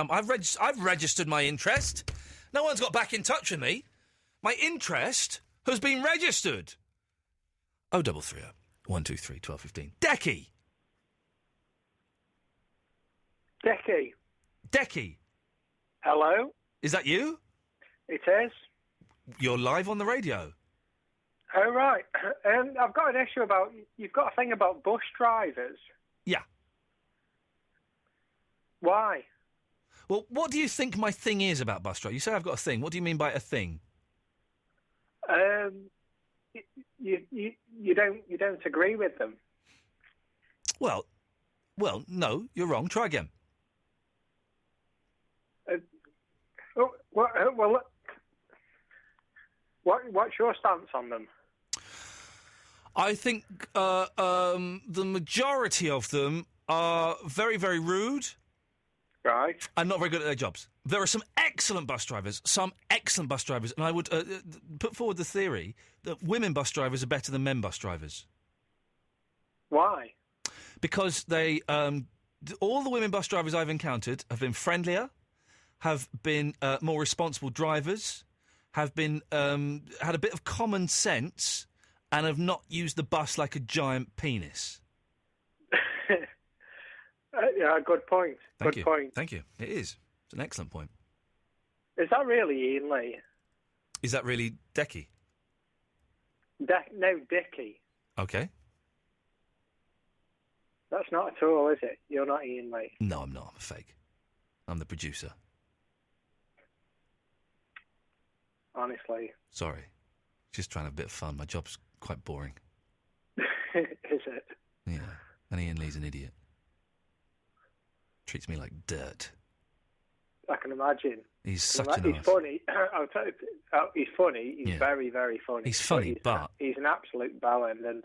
I've registered my interest. No one's got back in touch with me. My interest has been registered. 0330 123 1215. Decky. Hello? Is that you? It is. You're live on the radio. Oh, right. I've got an issue about... You've got a thing about bus drivers. Yeah. Why? Well, what do you think my thing is about bus drivers? You say I've got a thing. What do you mean by a thing? You don't agree with them. Well, no, you're wrong. Try again. What's your stance on them? I think the majority of them are very, very rude. Right. And not very good at their jobs. There are some excellent bus drivers, and I would put forward the theory that women bus drivers are better than men bus drivers. Why? Because they, all the women bus drivers I've encountered have been friendlier, have been more responsible drivers, have been had a bit of common sense, and have not used the bus like a giant penis. Yeah, good point. Thank good you. point. Thank you. It is. It's an excellent point. Is that really Iain Lee? Is that really Decky? No, Dickie. Okay. That's not at all, is it? You're not Iain, mate. No, I'm not. I'm a fake. I'm the producer. Honestly. Sorry. Just trying to have a bit of fun. My job's quite boring. Is it? Yeah. And Iain Lee's an idiot. Treats me like dirt. I can imagine. He's such an He's arse. funny. I'll tell you, he's funny. He's very, very funny. He's funny, but he's an absolute bellend, and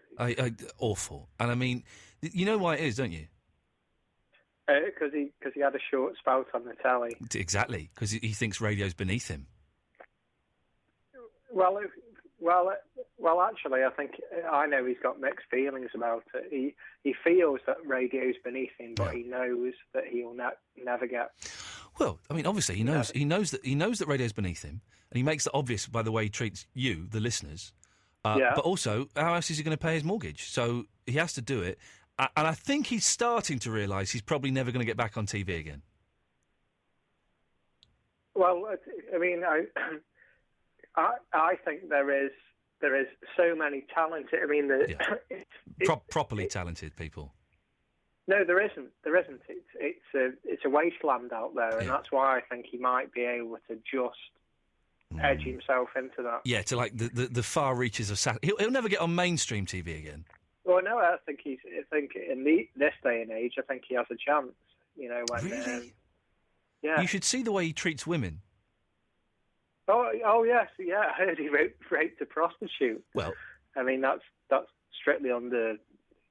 awful. And I mean, you know why it is, don't you? Because he had a short spout on the telly. Exactly, because he thinks radio's beneath him. Well, actually, I think I know he's got mixed feelings about it. He feels that radio's beneath him, but he knows that he'll never get. Well, I mean, obviously, he knows that radio's beneath him, and he makes that obvious by the way he treats you, the listeners. But also, how else is he going to pay his mortgage? So he has to do it, and I think he's starting to realise he's probably never going to get back on TV again. Well, I mean, I think there is so many talented. I mean, properly talented people. No, there isn't. There isn't. It's a wasteland out there, and that's why I think he might be able to just edge himself into that. Yeah, to like the far reaches of Saturday. He'll never get on mainstream TV again. Well, no, I think in this day and age, I think he has a chance. You know, when really? Yeah. You should see the way he treats women. Oh yes, yeah. I heard he raped a prostitute. Well, I mean that's strictly under.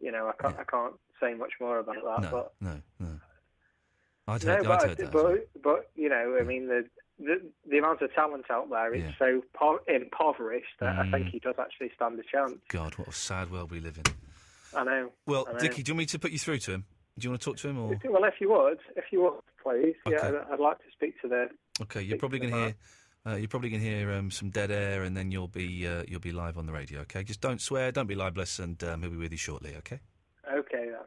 You know, I can't say much more about that. No. I'd heard that. But you know, I mean, the amount of talent out there is so impoverished that I think he does actually stand a chance. God, what a sad world we live in. I know. Well, Dickie, do you want me to put you through to him? Do you want to talk to him, or? Well, if you would, please. Okay. Yeah, I'd like to speak to the. Okay, you're probably going to hear. You're probably going to hear some dead air, and then you'll be live on the radio. Okay, just don't swear, don't be libelous, and he'll be with you shortly. Okay. Okay then.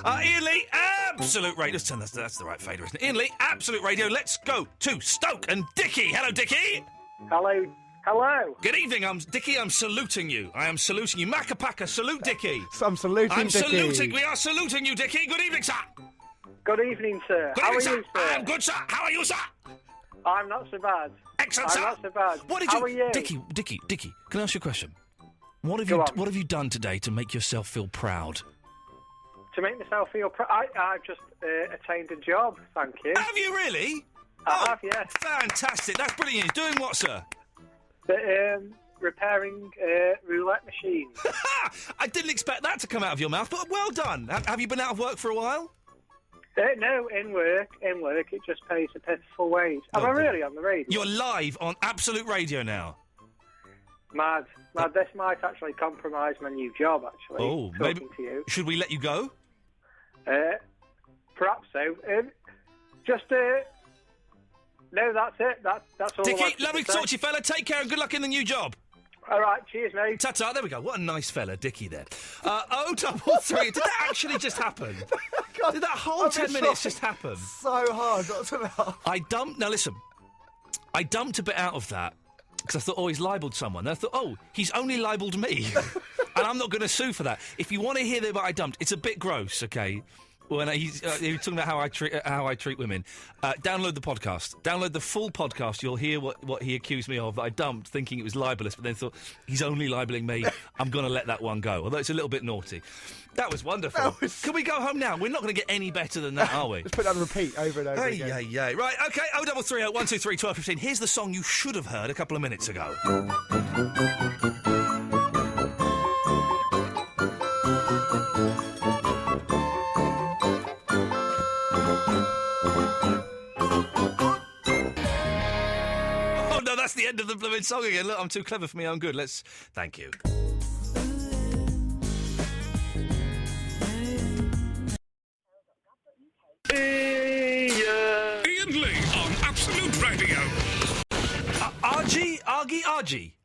Iain Lee, Absolute Radio. That's the right fader, isn't it? Iain Lee, Absolute Radio. Let's go to Stoke and Dickie. Hello, Dickie. Hello. Good evening, Dickie. I'm saluting you. I am saluting you. Macca Pacca, salute Dickie. I'm saluting Dickie. We are saluting you, Dickie. Good evening, sir. Good evening, sir. Good How evening, are sir. you, sir? I'm good, sir. How are you, sir? I'm not so bad. Excellent, sir. I'm not so bad. How are you? Dickie, can I ask you a question? What have you done today to make yourself feel proud? To make myself feel proud, I've just attained a job, thank you. Have you really? I have, yes. Fantastic. That's brilliant. Doing what, sir? Repairing roulette machines. I didn't expect that to come out of your mouth, but well done. Have you been out of work for a while? No, in work. It just pays a pitiful wage. Am I really on the radio? You're live on Absolute Radio now. Mad. This might actually compromise my new job, actually. Oh, maybe. To you. Should we let you go? Perhaps so. No, that's it. That's all. Dickie, lovely to talk to you, fella. Take care and good luck in the new job. All right, cheers, mate. Ta-ta, there we go. What a nice fella, Dickie there. 033. Did that actually just happen? God, did that whole 10 minutes just happen? So hard not to laugh. Now listen, I dumped a bit out of that because I thought, he's libelled someone. And I thought, he's only libelled me. And I'm not going to sue for that. If you want to hear what I dumped, it's a bit gross, okay? When he's talking about how I treat women, download the podcast. Download the full podcast. You'll hear what he accused me of that I dumped, thinking it was libellous, but then thought he's only libelling me. I'm going to let that one go, although it's a little bit naughty. That was wonderful. Can we go home now? We're not going to get any better than that, are we? Let's put that on repeat over and over again. Yeah. Right, OK, 0330 123 1215. Here's the song you should have heard a couple of minutes ago. That's the end of the blooming song again. Look, I'm too clever for my own good. Thank you. Iain Lee on Absolute Argy.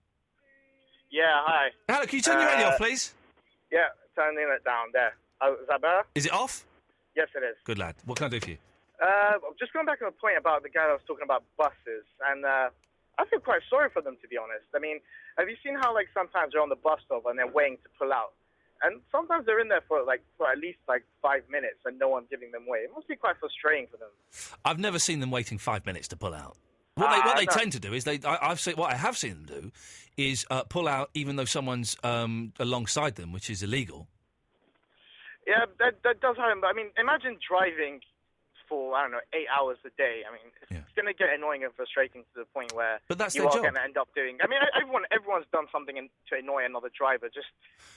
Yeah, hi. Hello, can you turn your radio off, please? Yeah, turning it down there. Oh, is that better? Is it off? Yes, it is. Good lad. What can I do for you? Just going back to the point about the guy that was talking about buses, and I feel quite sorry for them, to be honest. I mean, have you seen how, like, sometimes they're on the bus stop and they're waiting to pull out? And sometimes they're in there for at least 5 minutes and no one's giving them way. It must be quite frustrating for them. I've never seen them waiting 5 minutes to pull out. What they tend to do is what I have seen them do is pull out even though someone's alongside them, which is illegal. Yeah, that does happen. But I mean, imagine driving for 8 hours a day. I mean, it's going to get annoying and frustrating to the point where you are going to end up doing. I mean, everyone's done something to annoy another driver just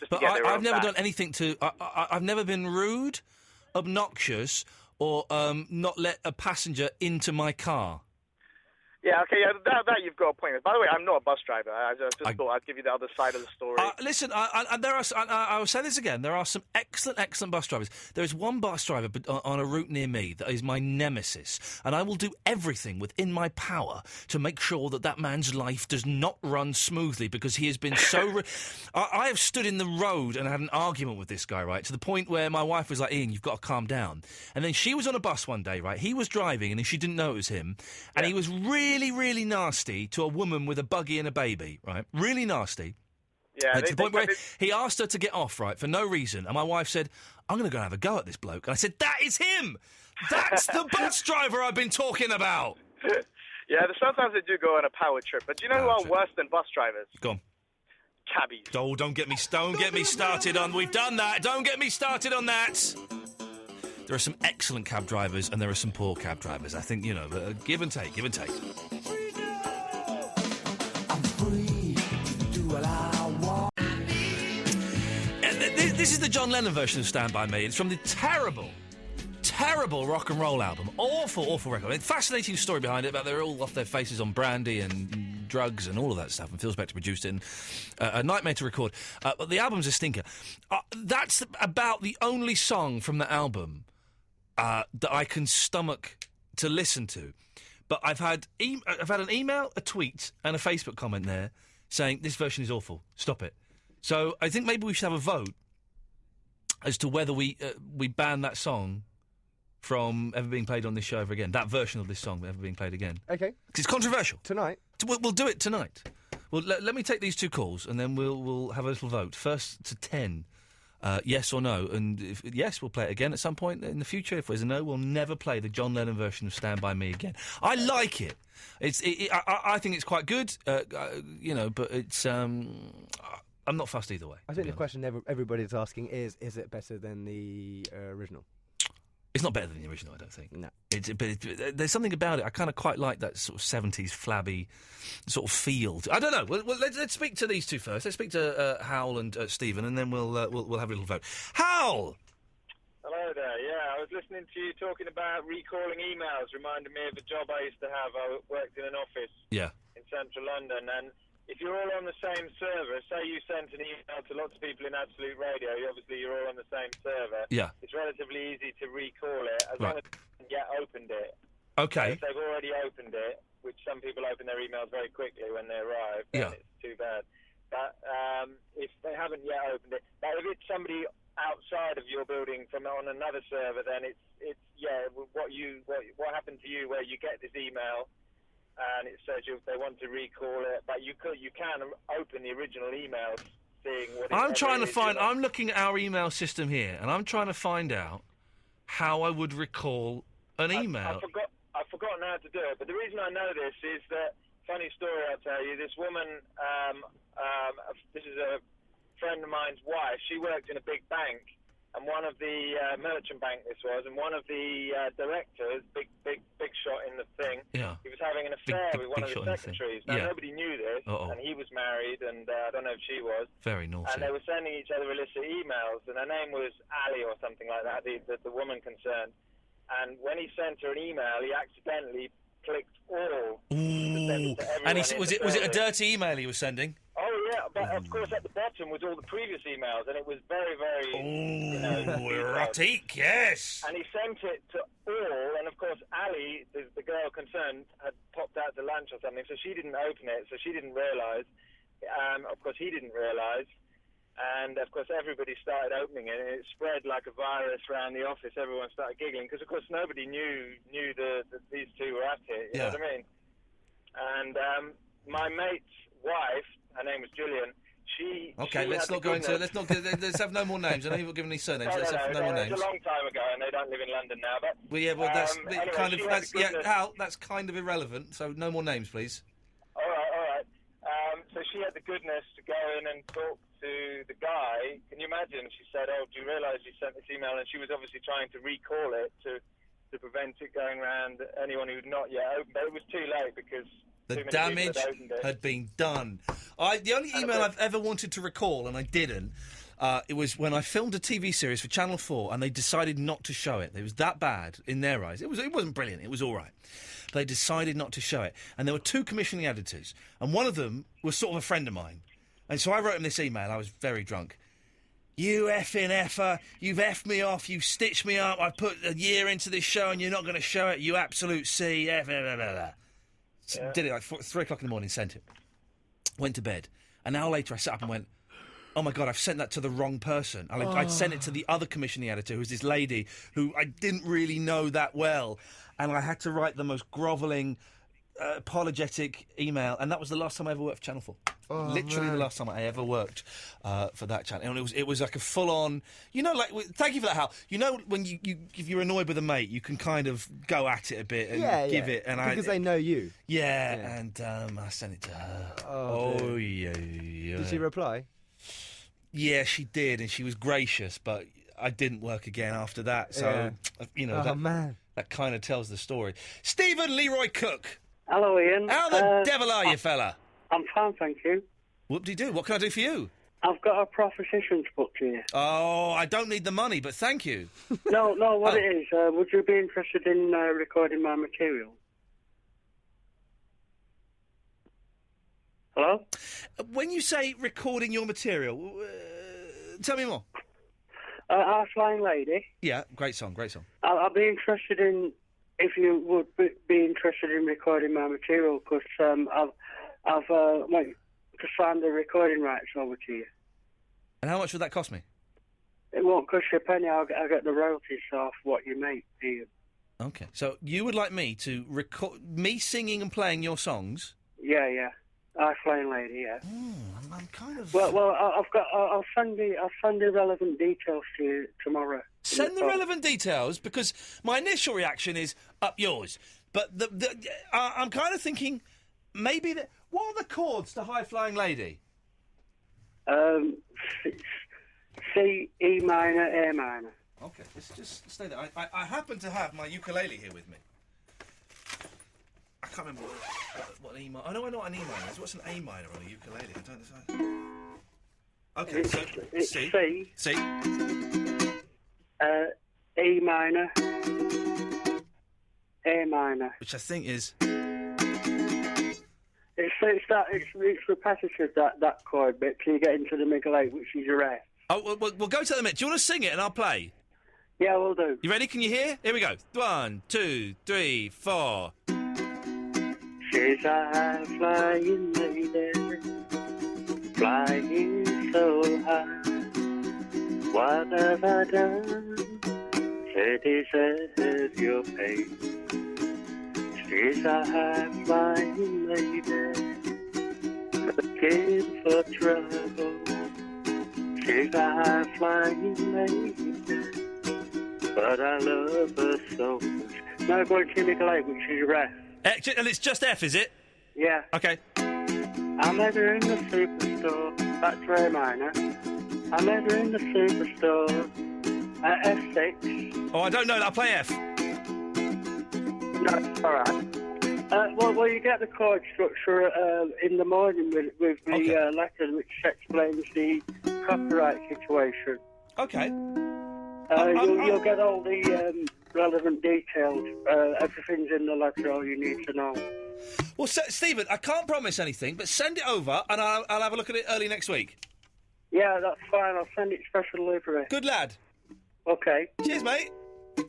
but to get their own I've never back. done anything to. I've never been rude, obnoxious, or not let a passenger into my car. Yeah, okay, that you've got a point. By the way, I'm not a bus driver. I just thought I'd give you the other side of the story. Listen, I will say this again. There are some excellent bus drivers. There is one bus driver on a route near me that is my nemesis, and I will do everything within my power to make sure that man's life does not run smoothly because he has been so... I have stood in the road and had an argument with this guy, right, to the point where my wife was like, Ian, you've got to calm down. And then she was on a bus one day, right? He was driving, and she didn't know it was him, and he was really nasty to a woman with a buggy and a baby, right? Really nasty. Yeah, to the point where he asked her to get off, right, for no reason. And my wife said, I'm going to go and have a go at this bloke. And I said, that is him! That's the bus driver I've been talking about! Yeah, sometimes they do go on a power trip. But do you know who are worse than bus drivers? Go on. Cabbies. Oh, don't get me started on... We've done that. Don't get me started on that. There are some excellent cab drivers and there are some poor cab drivers. I think, give and take. This is the John Lennon version of Stand By Me. It's from the terrible rock and roll album. Awful record. I mean, fascinating story behind it, but they're all off their faces on brandy and drugs and all of that stuff, and Phil Spector produced it, and a nightmare to record. But the album's a stinker. That's about the only song from the album that I can stomach to listen to. But I've had an email, a tweet, and a Facebook comment there saying this version is awful. Stop it. So I think maybe we should have a vote as to whether we ban that song from ever being played on this show ever again. That version of this song ever being played again. Okay. Because it's controversial. Tonight. We'll do it tonight. Well, let me take these two calls and then we'll have a little vote. First to 10, yes or no. And if yes, we'll play it again at some point in the future. If there's a no, we'll never play the John Lennon version of Stand By Me again. I like it. I think it's quite good, but it's... I'm not fussed either way. I think the question everybody's asking is it better than the original? It's not better than the original, I don't think. No. There's something about it. I kind of quite like that sort of 70s flabby sort of feel. I don't know. Well, let's speak to these two first. Let's speak to Howell and Stephen, and then we'll have a little vote. Howell! Hello there. Yeah, I was listening to you talking about recalling emails. Reminded me of a job I used to have. I worked in an office in central London, and if you're all on the same server, say you sent an email to lots of people in Absolute Radio, obviously you're all on the same server. Yeah. It's relatively easy to recall it as long as you haven't yet opened it. Okay. So if they've already opened it, which some people open their emails very quickly when they arrive, then it's too bad. But if they haven't yet opened it, but if it's somebody outside of your building from on another server, then it's what happened to you where you get this email and it says they want to recall it, but you can open the original emails, seeing what I'm looking at our email system here, and I'm trying to find out how I would recall an email. I've forgotten how to do it, but the reason I know this is that, funny story I'll tell you, this woman, this is a friend of mine's wife, she worked in a big bank, and one of the merchant bank this was, and one of the directors, big shot in the thing, he was having an affair with one of the secretaries. Now, nobody knew this, and he was married, and I don't know if she was. Very naughty. And they were sending each other illicit emails, and her name was Ali or something like that, the woman concerned. And when he sent her an email, he accidentally clicked all. Ooh. And was it a dirty email he was sending? Oh, yeah, but of course at the bottom was all the previous emails, and it was very, very... erotic, yes! And he sent it to all, and of course course, Ali, the girl concerned, had popped out to lunch or something, so she didn't open it, so she didn't realise. Of course, he didn't realise. And, of course, everybody started opening it, and it spread like a virus around the office. Everyone started giggling, because, of course, nobody knew that these two were at it, you know what I mean? And my mate's wife, her name was Gillian, let's have no more names. I know you've not given any surnames. Let's have no more names. It's a long time ago, and they don't live in London now. But that's kind of irrelevant. So no more names, please. All right. So she had the goodness to go in and talk to the guy. Can you imagine? She said, "Oh, do you realise you sent this email?" And she was obviously trying to recall it to prevent it going around anyone who'd not yet opened. But it was too late because the damage had been done. The only email I've ever wanted to recall, and I didn't, it was when I filmed a TV series for Channel 4, and they decided not to show it. It was that bad in their eyes. It wasn't brilliant. It was all right. They decided not to show it. And there were 2 commissioning editors, and one of them was sort of a friend of mine. And so I wrote him this email. I was very drunk. You effing effer, you've effed me off, you've stitched me up, I put a year into this show and you're not going to show it, you absolute C, F, blah, blah, blah, blah. Yeah. Did it like 3 o'clock in the morning, sent it. Went to bed. An hour later I sat up and went, oh my God, I've sent that to the wrong person. I'd sent it to the other commissioning editor, who's this lady who I didn't really know that well. And I had to write the most grovelling, apologetic email. And that was the last time I ever worked for Channel 4. Literally the last time I ever worked for that channel. And it was like a full-on... You know, like... Thank you for that, Hal. You know, when you if you're annoyed with a mate, you can kind of go at it a bit and give it... And because they know you. Yeah, and I sent it to her. Oh yeah. Did she reply? Yeah, she did, and she was gracious, but I didn't work again after that. So, you know... man. That kind of tells the story. Stephen Leroy Cook. Hello, Ian. How the devil are you, fella? I'm fine, thank you. Whoop-de-doo. What can I do for you? I've got a proposition to put to you. Oh, I don't need the money, but thank you. No, what it is, would you be interested in recording my material? Hello? When you say recording your material, tell me more. Our Flying Lady. Yeah, great song. I'd be interested in, if you would be interested in recording my material, because I've went to sign the recording rights over to you. And how much would that cost me? It won't cost you a penny. I'll get the royalties off what you make, do you? Okay, so you would like me to record me singing and playing your songs? Yeah. Our Flying Lady, yeah. I'm kind of... Well, I'll send the relevant details to you tomorrow. Send the relevant details, because my initial reaction is up yours. But I'm kind of thinking maybe that... What are the chords to High Flying Lady? C, E minor, A minor. Okay, let's just stay there. I happen to have my ukulele here with me. I can't remember what an E minor... I know what an E minor is. What's an A minor on a ukulele? I don't know. Okay, so it's C. E minor, A minor. Which I think is... It's repetitive, that chord bit, till you get into the middle eight, which is your F. Oh, we'll go to the minute. Do you want to sing it and I'll play? Yeah, we'll do. You ready? Can you hear? Here we go. 1, 2, 3, 4. She's a high-flying lady, flying so high. What have I done to deserve your pain? She's a high-flying lady, looking for trouble. She's a high-flying lady, but I love her so much. Now going to Nickel 8, which is your F. And it's just F, is it? Yeah. Okay. I met her in the superstore, that's A minor. I met her in the superstore at F6. Oh, I don't know that. I'll play F. No, it's all right. Well, you get the chord structure in the morning with the letter which explains the copyright situation. Okay. You'll get all the relevant details. Everything's in the letter, all you need to know. Well, Stephen, I can't promise anything, but send it over and I'll have a look at it early next week. Yeah, that's fine. I'll send it special delivery. Good lad. Okay. Cheers, mate.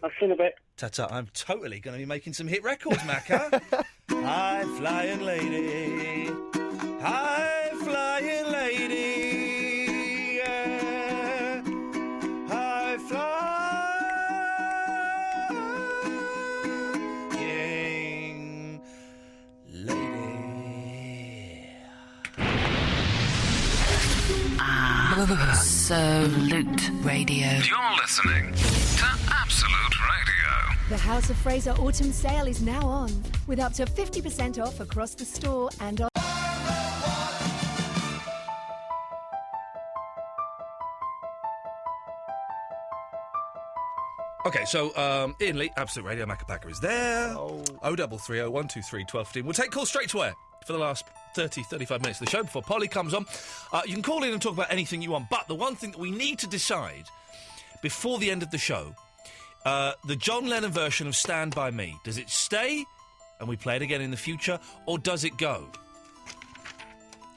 I've seen a bit. Ta-ta. I'm totally going to be making some hit records, Macca. High flying lady. High flying lady. Yeah. High flying lady. Absolute Radio. You're listening to Absolute Radio. The House of Fraser autumn sale is now on, with up to 50% off across the store and on. Okay, so Iain Lee, Absolute Radio, Macca Pacca is there. 0330 123 1215. We'll take calls straight to air for the last 30, 35 minutes of the show before Polly comes on. You can call in and talk about anything you want, but the one thing that we need to decide before the end of the show, the John Lennon version of Stand By Me, does it stay and we play it again in the future, or does it go?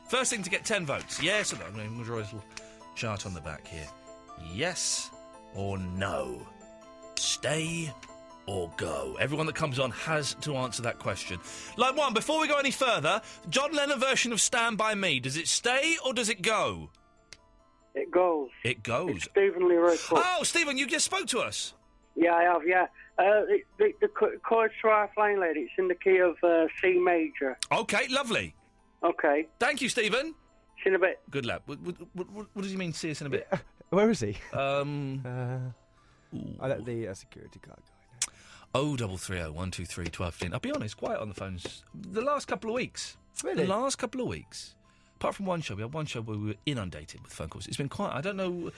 First thing to get 10 votes, yes or no. I'm going to draw a little chart on the back here. Yes or no? Stay or go? Everyone that comes on has to answer that question. Line 1, before we go any further, John Lennon version of Stand By Me, does it stay or does it go? It goes. It goes. It's Stephen Leroy Cook. Oh, Stephen, you just spoke to us. Yeah, I have, yeah. The chorus to High Flying Lady, it's in the key of C major. OK, lovely. OK. Thank you, Stephen. See you in a bit. Good lad. What does he mean, see us in a bit? Where is he? Ooh. I let the security guard go. 0330 123 1215. I'll be honest, quiet on the phones the last couple of weeks. Really? The last couple of weeks. Apart from one show, we had one show where we were inundated with phone calls. It's been quiet. I don't know.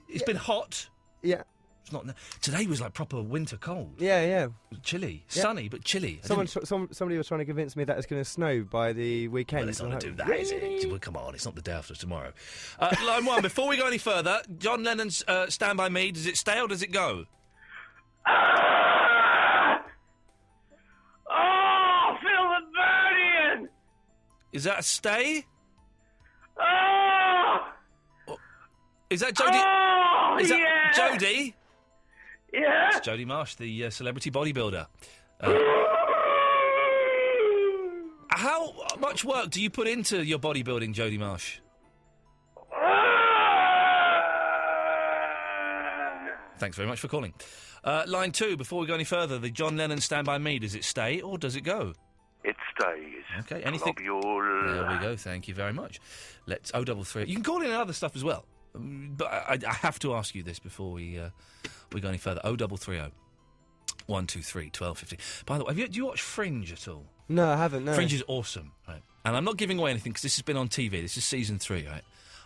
It's been hot. Yeah. It's not. Today was like proper winter cold. Yeah. Chilly. Yeah. Sunny, but chilly. Somebody was trying to convince me that it's going to snow by the weekend. Well, it's not going to do that, is it? Well, come on, it's not the day after tomorrow. Line 1, before we go any further, John Lennon's Stand By Me, does it stay or does it go? Oh, feel the burning! Is that a stay? Oh! Is that Jodie? Oh, is that yeah! Jodie? Yeah. It's Jodie Marsh, the celebrity bodybuilder. How much work do you put into your bodybuilding, Jodie Marsh? Thanks very much for calling. Line 2, before we go any further, the John Lennon Stand By Me, does it stay or does it go? It stays. Okay, anything? There we go, thank you very much. Let's 0330. You can call in other stuff as well, but I have to ask you this before we go any further. 0330 123 1215. By the way, do you watch Fringe at all? No, I haven't, no. Fringe is awesome, right? And I'm not giving away anything because this has been on TV. This is season 3, right?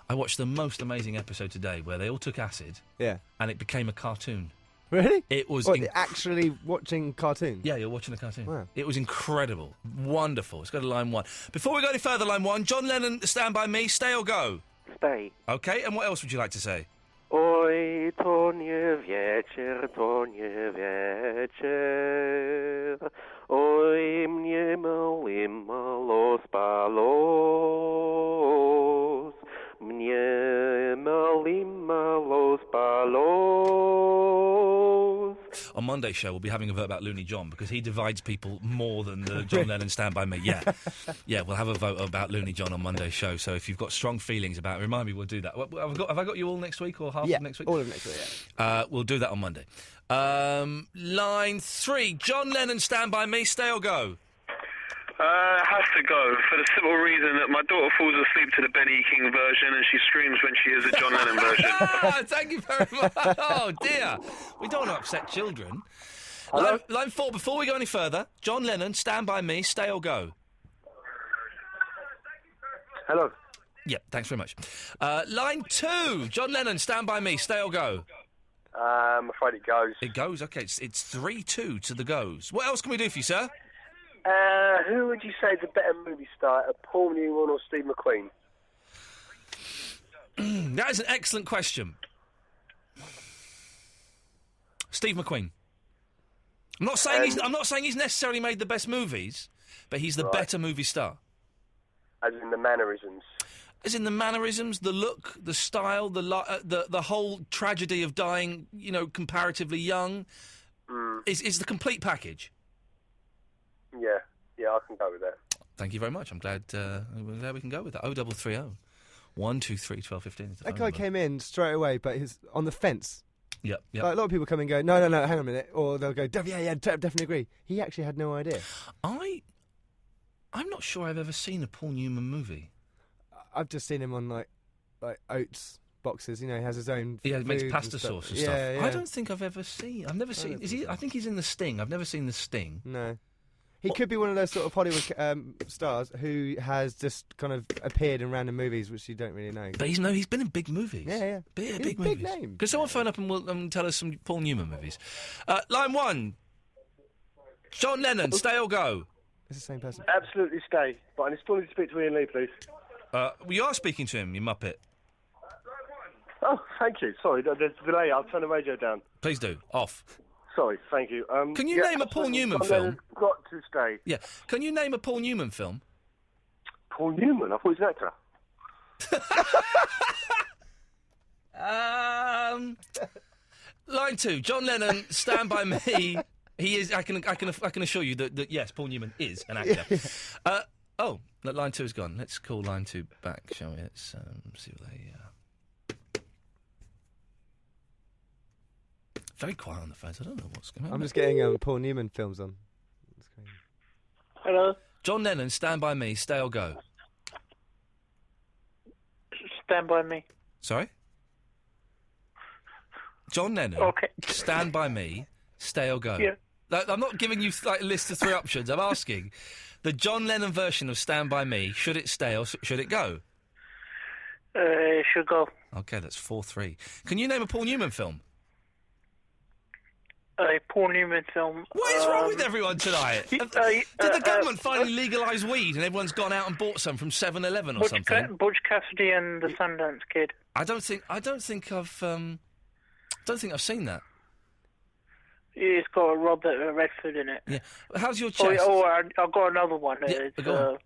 I watched the most amazing episode today where they all took acid. Yeah. And it became a cartoon. Really? It was... What, actually watching cartoons? Yeah, you're watching a cartoon. Wow. It was incredible. Wonderful. Let's go to line 1. Before we go any further, line 1, John Lennon, Stand By Me, stay or go? Stay. OK, and what else would you like to say? Oj, to nie wieczór, oj, mnie mało spalos, mnie mało spalos. On Monday's show, we'll be having a vote about Looney John because he divides people more than the John Lennon Stand By Me. Yeah. Yeah, we'll have a vote about Looney John on Monday's show. So if you've got strong feelings about it, remind me, we'll do that. Have I got you all next week or half of next week? All of next week, yeah. We'll do that on Monday. Line 3, John Lennon Stand By Me, stay or go? Has to go for the simple reason that my daughter falls asleep to the Benny King version and she screams when she hears the John Lennon version. Thank you very much. Oh, dear. We don't want to upset children. Line 4, before we go any further, John Lennon, Stand By Me, stay or go? Hello. Yeah, thanks very much. Line 2, John Lennon, Stand By Me, stay or go? I'm afraid it goes. It goes, OK. It's 3-2 to the goes. What else can we do for you, sir? Who would you say is a better movie star, Paul Newman or Steve McQueen? That is an excellent question. Steve McQueen. I'm not saying he's necessarily made the best movies, but he's the better movie star. As in the mannerisms. As in the mannerisms, the look, the style, the whole tragedy of dying, comparatively young. Is the complete package. Yeah, I can go with that. Thank you very much. I'm glad we can go with that. 0330 123 1215. is the That phone guy number. came in straight away, but he's on the fence. Yep. Like, a lot of people come and go, no, hang on a minute. Or they'll go, definitely agree. He actually had no idea. I'm not sure I've ever seen a Paul Newman movie. I've just seen him on, like oats boxes. He has his own Yeah, he makes foods pasta and stuff. sauce and stuff. Yeah. I don't think I've ever seen... I've never seen... I think he's in The Sting. I've never seen The Sting. No. He could be one of those sort of Hollywood stars who has just kind of appeared in random movies which you don't really know. But he's been in big movies. Yeah. Big He's a movies. big name. Could someone phone up and tell us some Paul Newman movies? Line 1. John Lennon, stay or go? It's the same person. Absolutely stay. But I still need to speak to Iain Lee, please. We are speaking to him, you muppet. Oh, thank you. Sorry, there's a delay. I'll turn the radio down. Please do. Off. Sorry, thank you. Can you name a Paul Newman film? Got to stay. Yeah. Can you name a Paul Newman film? Paul Newman? I thought he was an actor. Line 2. John Lennon, Stand By Me. He is. I can assure you that yes, Paul Newman is an actor. Line 2 is gone. Let's call line 2 back, shall we? Let's see what they. Very quiet on the phones. I don't know what's going on. I'm just getting Paul Newman films on. Hello? John Lennon, Stand By Me, stay or go? Stand By Me. Sorry? John Lennon, Stand By Me, stay or go? Yeah. I'm not giving you a list of 3 options. I'm asking the John Lennon version of Stand By Me, should it stay or should it go? It should go. Okay, that's 4-3. Can you name a Paul Newman film? A Paul Newman film. What is wrong with everyone tonight? Did the government finally legalise weed and everyone's gone out and bought some from 7-Eleven or something? Butch Cassidy and the Sundance Kid. I don't think I've seen that. It's got a Robert Redford in it. Yeah. How's your chest? I've got another one. Yeah, It's, go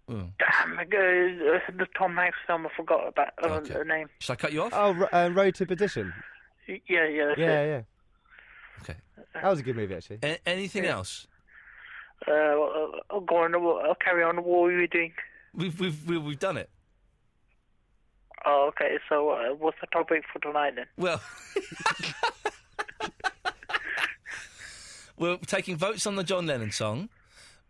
damn, the Tom Hanks film. I forgot about the name. Shall I cut you off? Oh, Road to Perdition. Yeah. That's it. Okay. That was a good movie, actually. Anything else? I'll go on. I'll carry on. What were you doing? We've done it. Oh, okay. So, what's the topic for tonight then? Well, we're taking votes on the John Lennon song.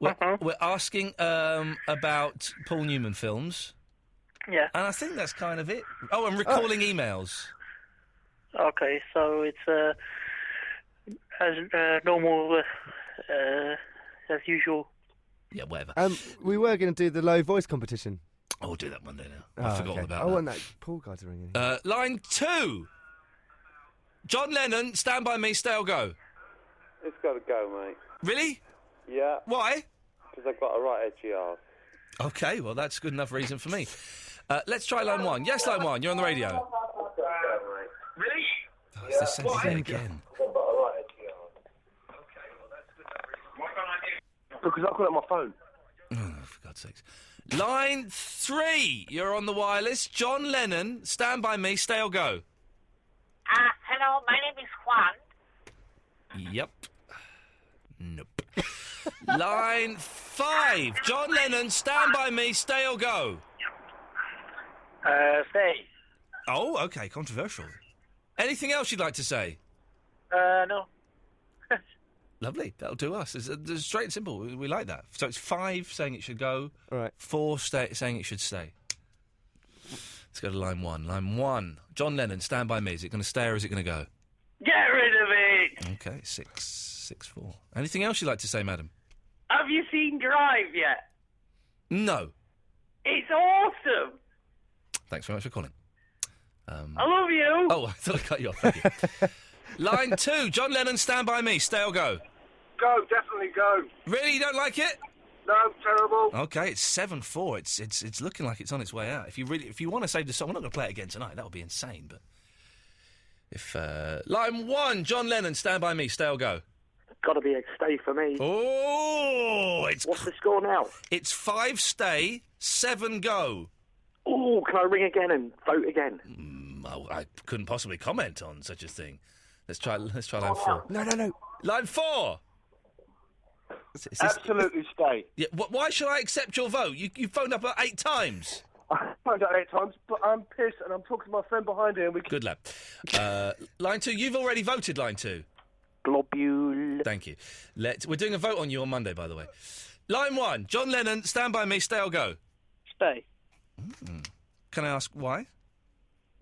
We're asking about Paul Newman films. Yeah. And I think that's kind of it. Oh, and recalling emails. Okay, so it's as normal, as usual. Yeah, whatever. We were going to do the low voice competition. Oh, we'll do that Monday now. I've forgotten about I that. want that Paul guy to ring in. Line 2. John Lennon, Stand By Me, stay or go? It's got to go, mate. Really? Yeah. Why? Because I've got a right edgy arse. Okay, well, that's good enough reason for me. Let's try line 1. Yes, line 1, you're on the radio. Really? Oh, it's the same thing again. Because I've got it on my phone. Oh, for God's sakes. Line 3, you're on the wireless. John Lennon, Stand By Me, stay or go? Hello, my name is Juan. Yep. Nope. Line 5, John Lennon, Stand By Me, stay or go? Stay. Oh, okay, controversial. Anything else you'd like to say? No. Lovely, that'll do us. It's straight and simple. We like that. So it's 5 saying it should go. All right. 4 saying it should stay. Let's go to line 1. Line 1. John Lennon, Stand By Me. Is it going to stay or is it going to go? Get rid of it! Okay, 6-4. Anything else you'd like to say, madam? Have you seen Drive yet? No. It's awesome. Thanks very much for calling. I love you. Oh, I thought I cut you off. Thank you. Line 2. John Lennon, Stand By Me. Stay or go? Go, definitely go. Really? You don't like it? No, terrible. Okay, it's 7-4. It's looking like it's on its way out. If you want to save the song, we're not going to play it again tonight. That would be insane. But if line 1, John Lennon, Stand By Me. Stay or go? Got to be a stay for me. Oh, what's the score now? It's 5 stay, 7 go. Oh, can I ring again and vote again? I couldn't possibly comment on such a thing. Let's try line 4. No. Line 4. Absolutely stay. Yeah. Why should I accept your vote? You phoned up 8 times. I phoned out 8 times, but I'm pissed, and I'm talking to my friend behind here. And Good lad. Line 2. You've already voted. Line 2. Globule. Thank you. We're doing a vote on you on Monday, by the way. Line 1. John Lennon. Stand by me. Stay or go. Stay. Can I ask why?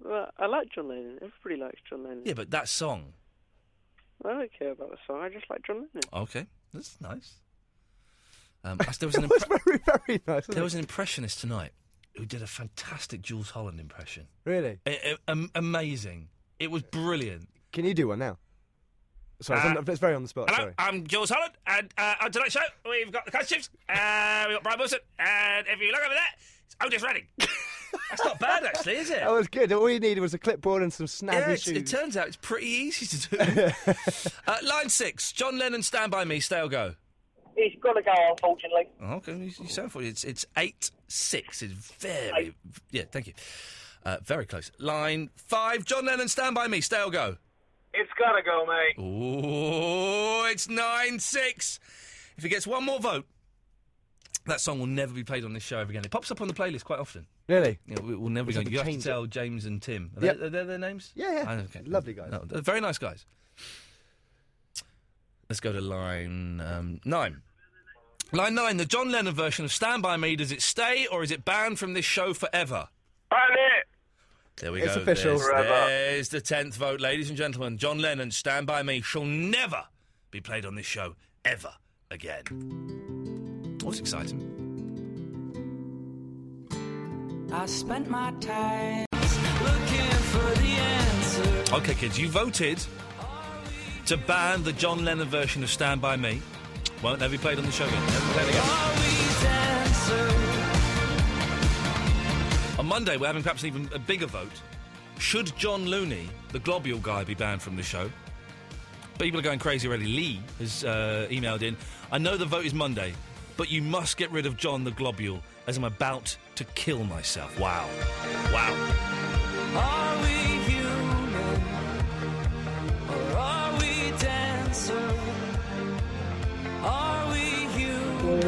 Well, I like John Lennon. Everybody likes John Lennon. Yeah, but that song. I don't care about the song. I just like John Lennon. Okay, that's nice. There was very, very nice. There was an impressionist tonight who did a fantastic Jules Holland impression. Really? Amazing. It was brilliant. Can you do one now? Sorry, it's very on the spot. Hello, Sorry. I'm Jules Holland, and on tonight's show, we've got the costumes, we've got Brian Wilson, and if you look over there, it's Otis Redding. That's not bad, actually, is it? That was good. All you needed was a clipboard and some snazzy shoes. It turns out it's pretty easy to do. Line 6, John Lennon, Stand By Me, stay or go? He's got to go, unfortunately. Oh, okay, you sound for it. It's 8-6. It's very... Yeah, thank you. Very close. Line 5, John Lennon, Stand By Me, stay or go? It's got to go, mate. Oh, it's 9-6. If he gets one more vote, that song will never be played on this show ever again. It pops up on the playlist quite often. Really? Yeah, we'll never go. You have to tell James and Tim. Are they their names? Yeah. Okay. Lovely guys. No, they're very nice guys. Let's go to line 9. Line 9, the John Lennon version of Stand By Me, does it stay or is it banned from this show forever? Ban it! There we It's go. official. There's the 10th vote, ladies and gentlemen. John Lennon, Stand By Me, shall never be played on this show ever again. Oh, that's exciting. I spent my time looking for the answer. OK, kids, you voted to ban the John Lennon version of Stand By Me. Won't never be played on the show again. Never played again. On Monday, we're having perhaps even a bigger vote. Should John Looney, the globule guy, be banned from the show? People are going crazy already. Lee has emailed in. I know the vote is Monday, but you must get rid of John the globule, as I'm about to kill myself. Wow. Are we human or are we dancer? Are we human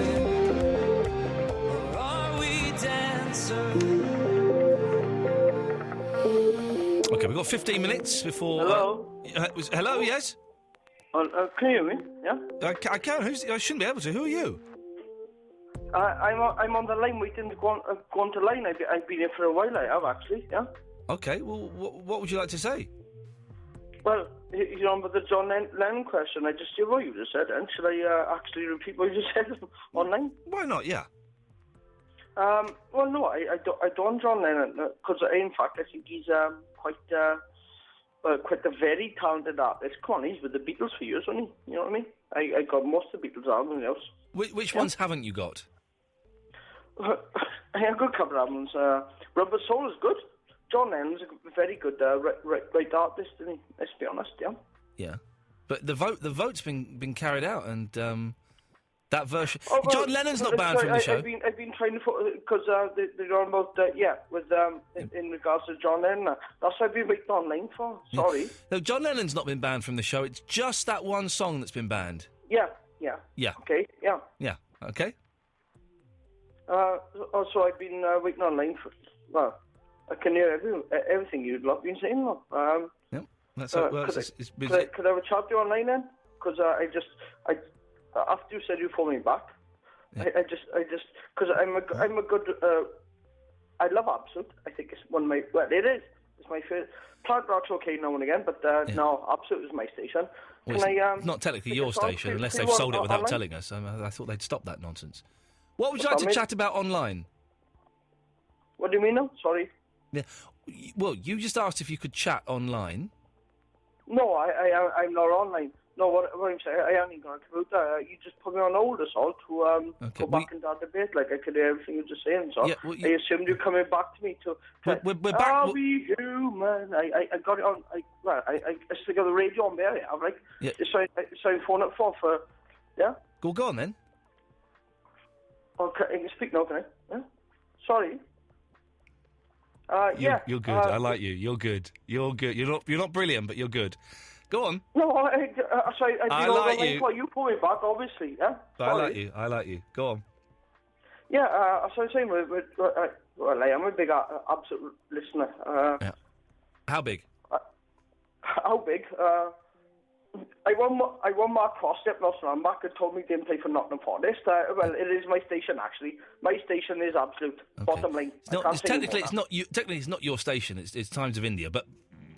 or are we dancer? OK, we've got 15 minutes before... Hello? Hello, yes? Can you hear me? Yeah? I can. I shouldn't be able to. Who are you? I'm on the line waiting to go on to line. I've been here for a while, I have, actually, yeah? OK, well, what would you like to say? Well, you remember the John Lennon question? I just hear what you just said, and should I actually repeat what you just said online? Why not, yeah. Well, no, I don't John Lennon, because in fact I think he's quite a very talented artist. Come on, he's with the Beatles for years, hasn't he? You know what I mean? I got most of the Beatles albums in the house. Which ones haven't you got? I have got a couple of albums. Rubber Soul is good. John Lennon's a very good right artist, isn't he? Let's be honest, yeah. Yeah, but the vote's been carried out, and that version. Oh, well, John Lennon's not banned from the show. I've been trying to because they're on about in regards to John Lennon. That's what I've been waiting online for. Sorry. No, John Lennon's not been banned from the show. It's just that one song that's been banned. Yeah. Okay. Yeah. Yeah. Okay. Also, I've been waiting online for. Well, I can hear everything you've been saying. Yep. That's how it works. Could I have a chat to you online then? Because after you said you phoned me back, yeah. I just because I'm a good. I love Absolute. I think it's one of my. Well, it is. It's my favorite. Plant Rock's okay now and again, but no, Absolute is my station. Well, it's not technically your station unless they've sold it without telling us. I thought they'd stop that nonsense. What would you like to chat about online? What do you mean now? Sorry. Yeah. Well, you just asked if you could chat online. No, I'm not online. No, what I'm saying, I ain't got a computer. You just put me on hold or so to go back in that debate. Like, I could hear everything you're just saying. So I assumed you're coming back to me to... We're back... Are we human? I got it on... I still got the radio on there, yeah. Like, yeah. So I phone it for... Yeah? Go on, then. Okay, I can speak now, can I? Yeah? Sorry. Yeah. You're good. I like you. You're good. You're good. You're not brilliant, but you're good. Go on. No, sorry, I know like the you. line, you pull me back, obviously, yeah? But I like you. I like you. Go on. Yeah, so I was saying, I'm a big absolute listener. How big? How big? I won my cross-step last round back. It told me didn't play for Nottingham Forest. Well, it is my station, actually. My station is absolute. Bottom line. Technically, it's not you. Technically, it's not your station. It's Times of India. But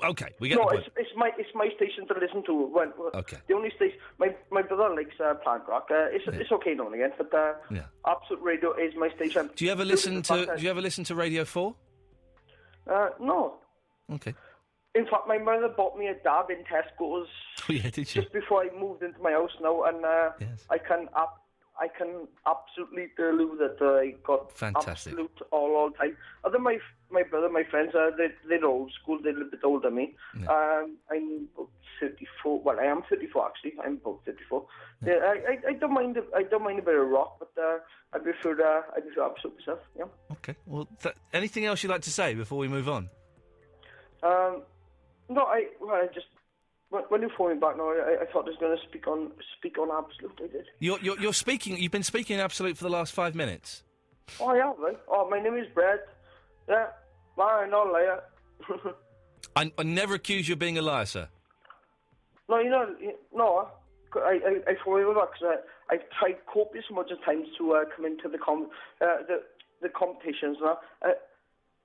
okay, we get no, the point. it's my station to listen to. Well, okay. The only station my brother likes punk rock. It's okay now and again, but Absolute Radio is my station. Do you ever listen to Radio 4? No. Okay. In fact, my mother bought me a dab in Tesco's. Oh yeah, did she? Just before I moved into my house now, and I can absolutely tell you that I got fantastic absolute all time. Other my brother, my friends, they're old school. They're a little bit older than me. Yeah. I'm about 34. Well, I am 34 actually. I'm about 34. Yeah, I don't mind. I don't mind a bit of rock, but I prefer absolute stuff. Yeah. Okay. Well, anything else you'd like to say before we move on? No, I just when you phoned me back now, I thought I was going to speak on Absolute. I did. You're speaking. You've been speaking in Absolute for the last 5 minutes. Oh, I have, right? Oh, my name is Brett. Yeah, I'm not a liar. I never accuse you of being a liar, sir. No, I phoned you back because I've tried copious amounts of times to come into the competitions now.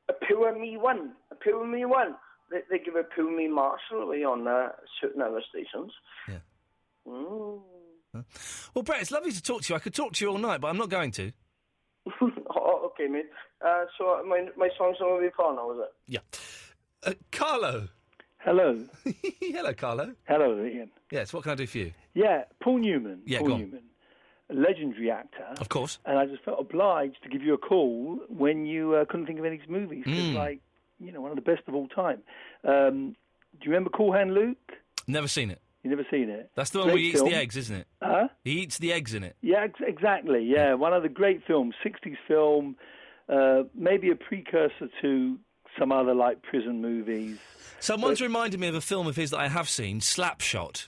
A pure me one. They give a pure me Marshall away on certain other stations. Yeah. Mm. Well, Brett, it's lovely to talk to you. I could talk to you all night, but I'm not going to. Oh, okay, mate. So my song's going to be fun now, is it? Yeah. Carlo. Hello. Hello, Carlo. Hello, Ian. Yes, what can I do for you? Yeah, Paul Newman. Yeah, Paul go on. Newman, a legendary actor. Of course. And I just felt obliged to give you a call when you couldn't think of any of his movies. It's one of the best of all time. Do you remember Cool Hand Luke? Never seen it. You never seen it? That's the one where he eats the eggs, isn't it? Huh? He eats the eggs in it. Yeah, exactly. Yeah, one of the great films, 60s film, maybe a precursor to some other like prison movies. Someone's reminded me of a film of his that I have seen, Slapshot.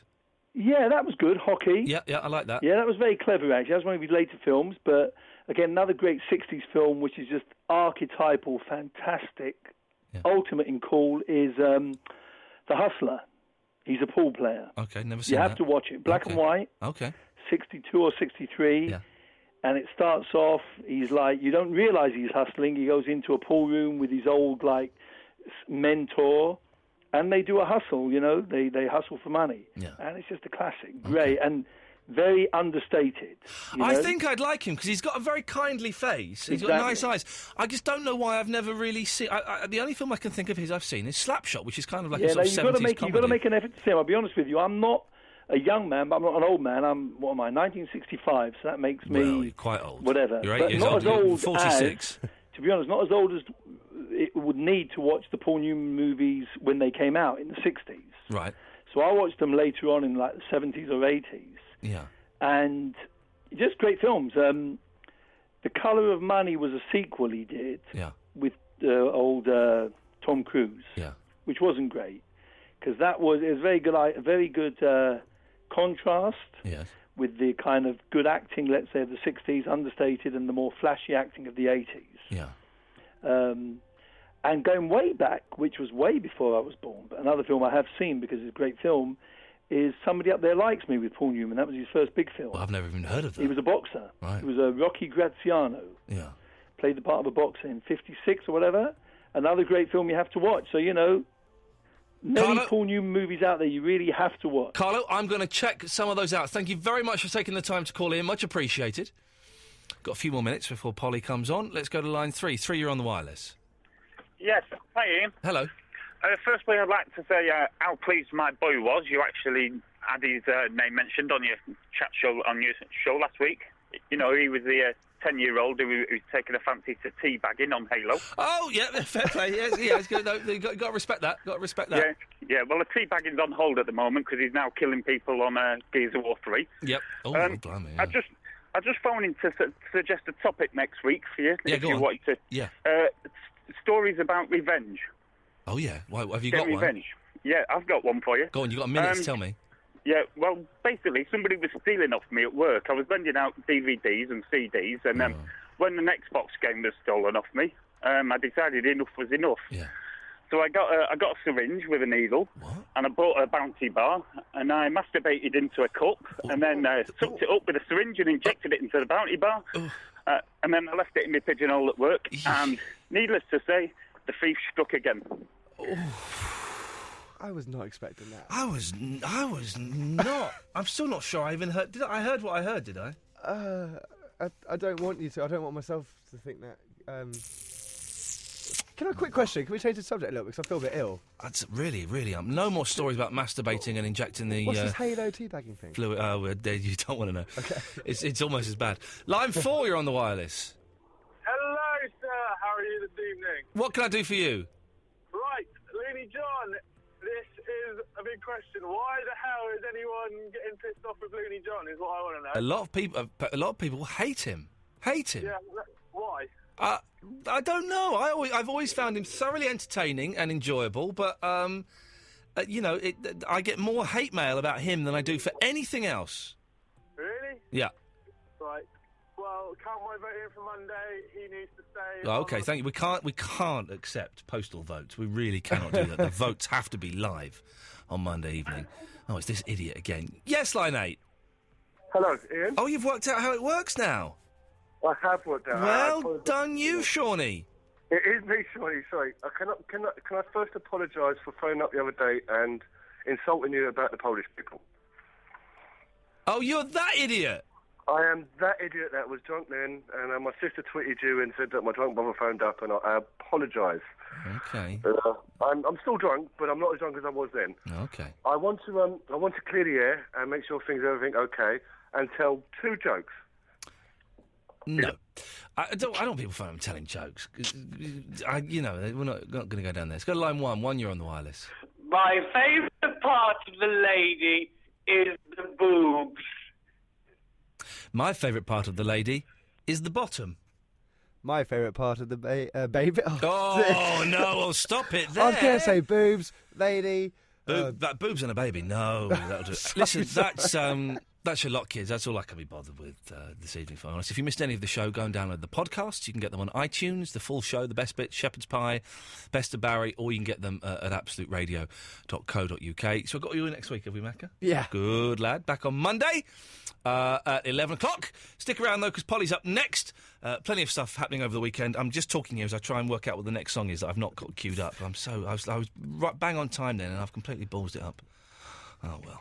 Yeah, that was good. Hockey. Yeah, I like that. Yeah, that was very clever, actually. That was one of his later films, but again, another great 60s film, which is just archetypal, fantastic, ultimate in cool, is The Hustler. He's a pool player. Okay, never seen that. You have that. to watch it. Black and white. Okay. 62 or 63. Yeah. And it starts off, he's like, you don't realise he's hustling. He goes into a pool room with his old, like, mentor, and they do a hustle, they hustle for money. Yeah. And it's just a classic. Great. And very understated. I think I'd like him because he's got a very kindly face. He's got nice eyes. I just don't know why I've never really seen... the only film I can think of his I've seen is Slapshot, which is kind of like a sort of 70s comedy. You've got to make an effort to see him. I'll be honest with you. I'm not a young man, but I'm not an old man. I'm, 1965, so that makes me... Well, you're quite old. Whatever. You're 8 but years not old. as old 46. To be honest, not as old as it would need to watch the Paul Newman movies when they came out in the 60s. Right. So I watched them later on in like the 70s or 80s. Yeah. And just great films. The Colour of Money was a sequel he did with old Tom Cruise, which wasn't great because it was very good, a very good contrast with the kind of good acting, let's say, of the 60s, understated, and the more flashy acting of the 80s. Yeah. And going way back, which was way before I was born, but another film I have seen because it's a great film, is Somebody Up There Likes Me with Paul Newman. That was his first big film. Well, I've never even heard of that. He was a boxer. Right. He was a Rocky Graziano. Yeah. Played the part of a boxer in 56 or whatever. Another great film you have to watch. So, many Paul Newman movies out there you really have to watch. Carlo, I'm going to check some of those out. Thank you very much for taking the time to call in. Much appreciated. Got a few more minutes before Polly comes on. Let's go to line 3. 3, you're on the wireless. Yes. Hi, Ian. Hello. Firstly, I'd like to say how pleased my boy was. You actually had his name mentioned on your chat show last week. He was the 10-year-old who was taking a fancy to teabagging on Halo. Oh, yeah, fair play. Yes, got to respect that. Got to respect that. Yeah. Well, the teabagging's on hold at the moment because he's now killing people on Gears of War 3. Yep. Oh, blimey. I just phoned in to suggest a topic next week for you. Yeah, if go you on. wanted to. Yeah. stories about revenge. Oh, yeah. Why, have you Getting got one? revenge. Yeah, I've got one for you. Go on, you got a minute to tell me. Yeah, well, basically, somebody was stealing off me at work. I was lending out DVDs and CDs, and when an Xbox game was stolen off me, I decided enough was enough. Yeah. So I got a syringe with a needle, and I bought a Bounty bar, and I masturbated into a cup, and then sucked it up with a syringe and injected it into the Bounty bar, and then I left it in my pigeonhole at work, and needless to say, the thief struck again. I was not expecting that. I was not. I'm still not sure I even heard. I heard what I heard, did I? I don't want you to. I don't want myself to think that. Can I quick question? Can we change the subject a little because I feel a bit ill? That's really. No more stories about masturbating and injecting the. What's this Halo teabagging thing? Fluid. You don't want to know. Okay. It's almost as bad. Line 4, you're on the wireless. Hello, sir. How are you this evening? What can I do for you? Right, Looney John. This is a big question. Why the hell is anyone getting pissed off with Looney John? Is what I want to know. A lot of people hate him. Yeah. Why? I don't know. I've always found him thoroughly entertaining and enjoyable, but I get more hate mail about him than I do for anything else. Really? Yeah. Right. Well, can't we vote in for Monday? He needs to stay. Oh, okay, thank you. We can't accept postal votes. We really cannot do that. The votes have to be live on Monday evening. Oh, it's this idiot again. Yes, line 8. Hello, Ian. Oh, you've worked out how it works now. I have worked out. Well done, you, Shawnee. It is me, Shawnee. Sorry. Can I first apologise for phoning up the other day and insulting you about the Polish people? Oh, you're that idiot. I am that idiot that was drunk then, and my sister tweeted you and said that my drunk brother phoned up, and I apologise. Okay. I'm still drunk, but I'm not as drunk as I was then. Okay. I want to clear the air and make sure everything okay, and tell 2 jokes. No, I don't want people phoning telling jokes. We're not going to go down there. Let's go to line 1. 1, you're on the wireless. My favourite part of the lady is the boobs. My favourite part of the lady is the bottom. My favourite part of the baby. Oh no! Well, stop it there. I was going to say boobs, lady. Boobs and a baby. No, that'll do. Listen, that's your lot, kids. That's all I can be bothered with this evening, for honest. If you missed any of the show, go and download the podcasts. You can get them on iTunes, the full show, the best bits, Shepherd's Pie, Best of Barry, or you can get them at absoluteradio.co.uk. So I've got you in next week, have we, Macca? Yeah. Good lad. Back on Monday at 11 o'clock. Stick around, though, because Polly's up next. Plenty of stuff happening over the weekend. I'm just talking here as I try and work out what the next song is that I've not got queued up. I was right bang on time then, and I've completely ballsed it up. Oh, well.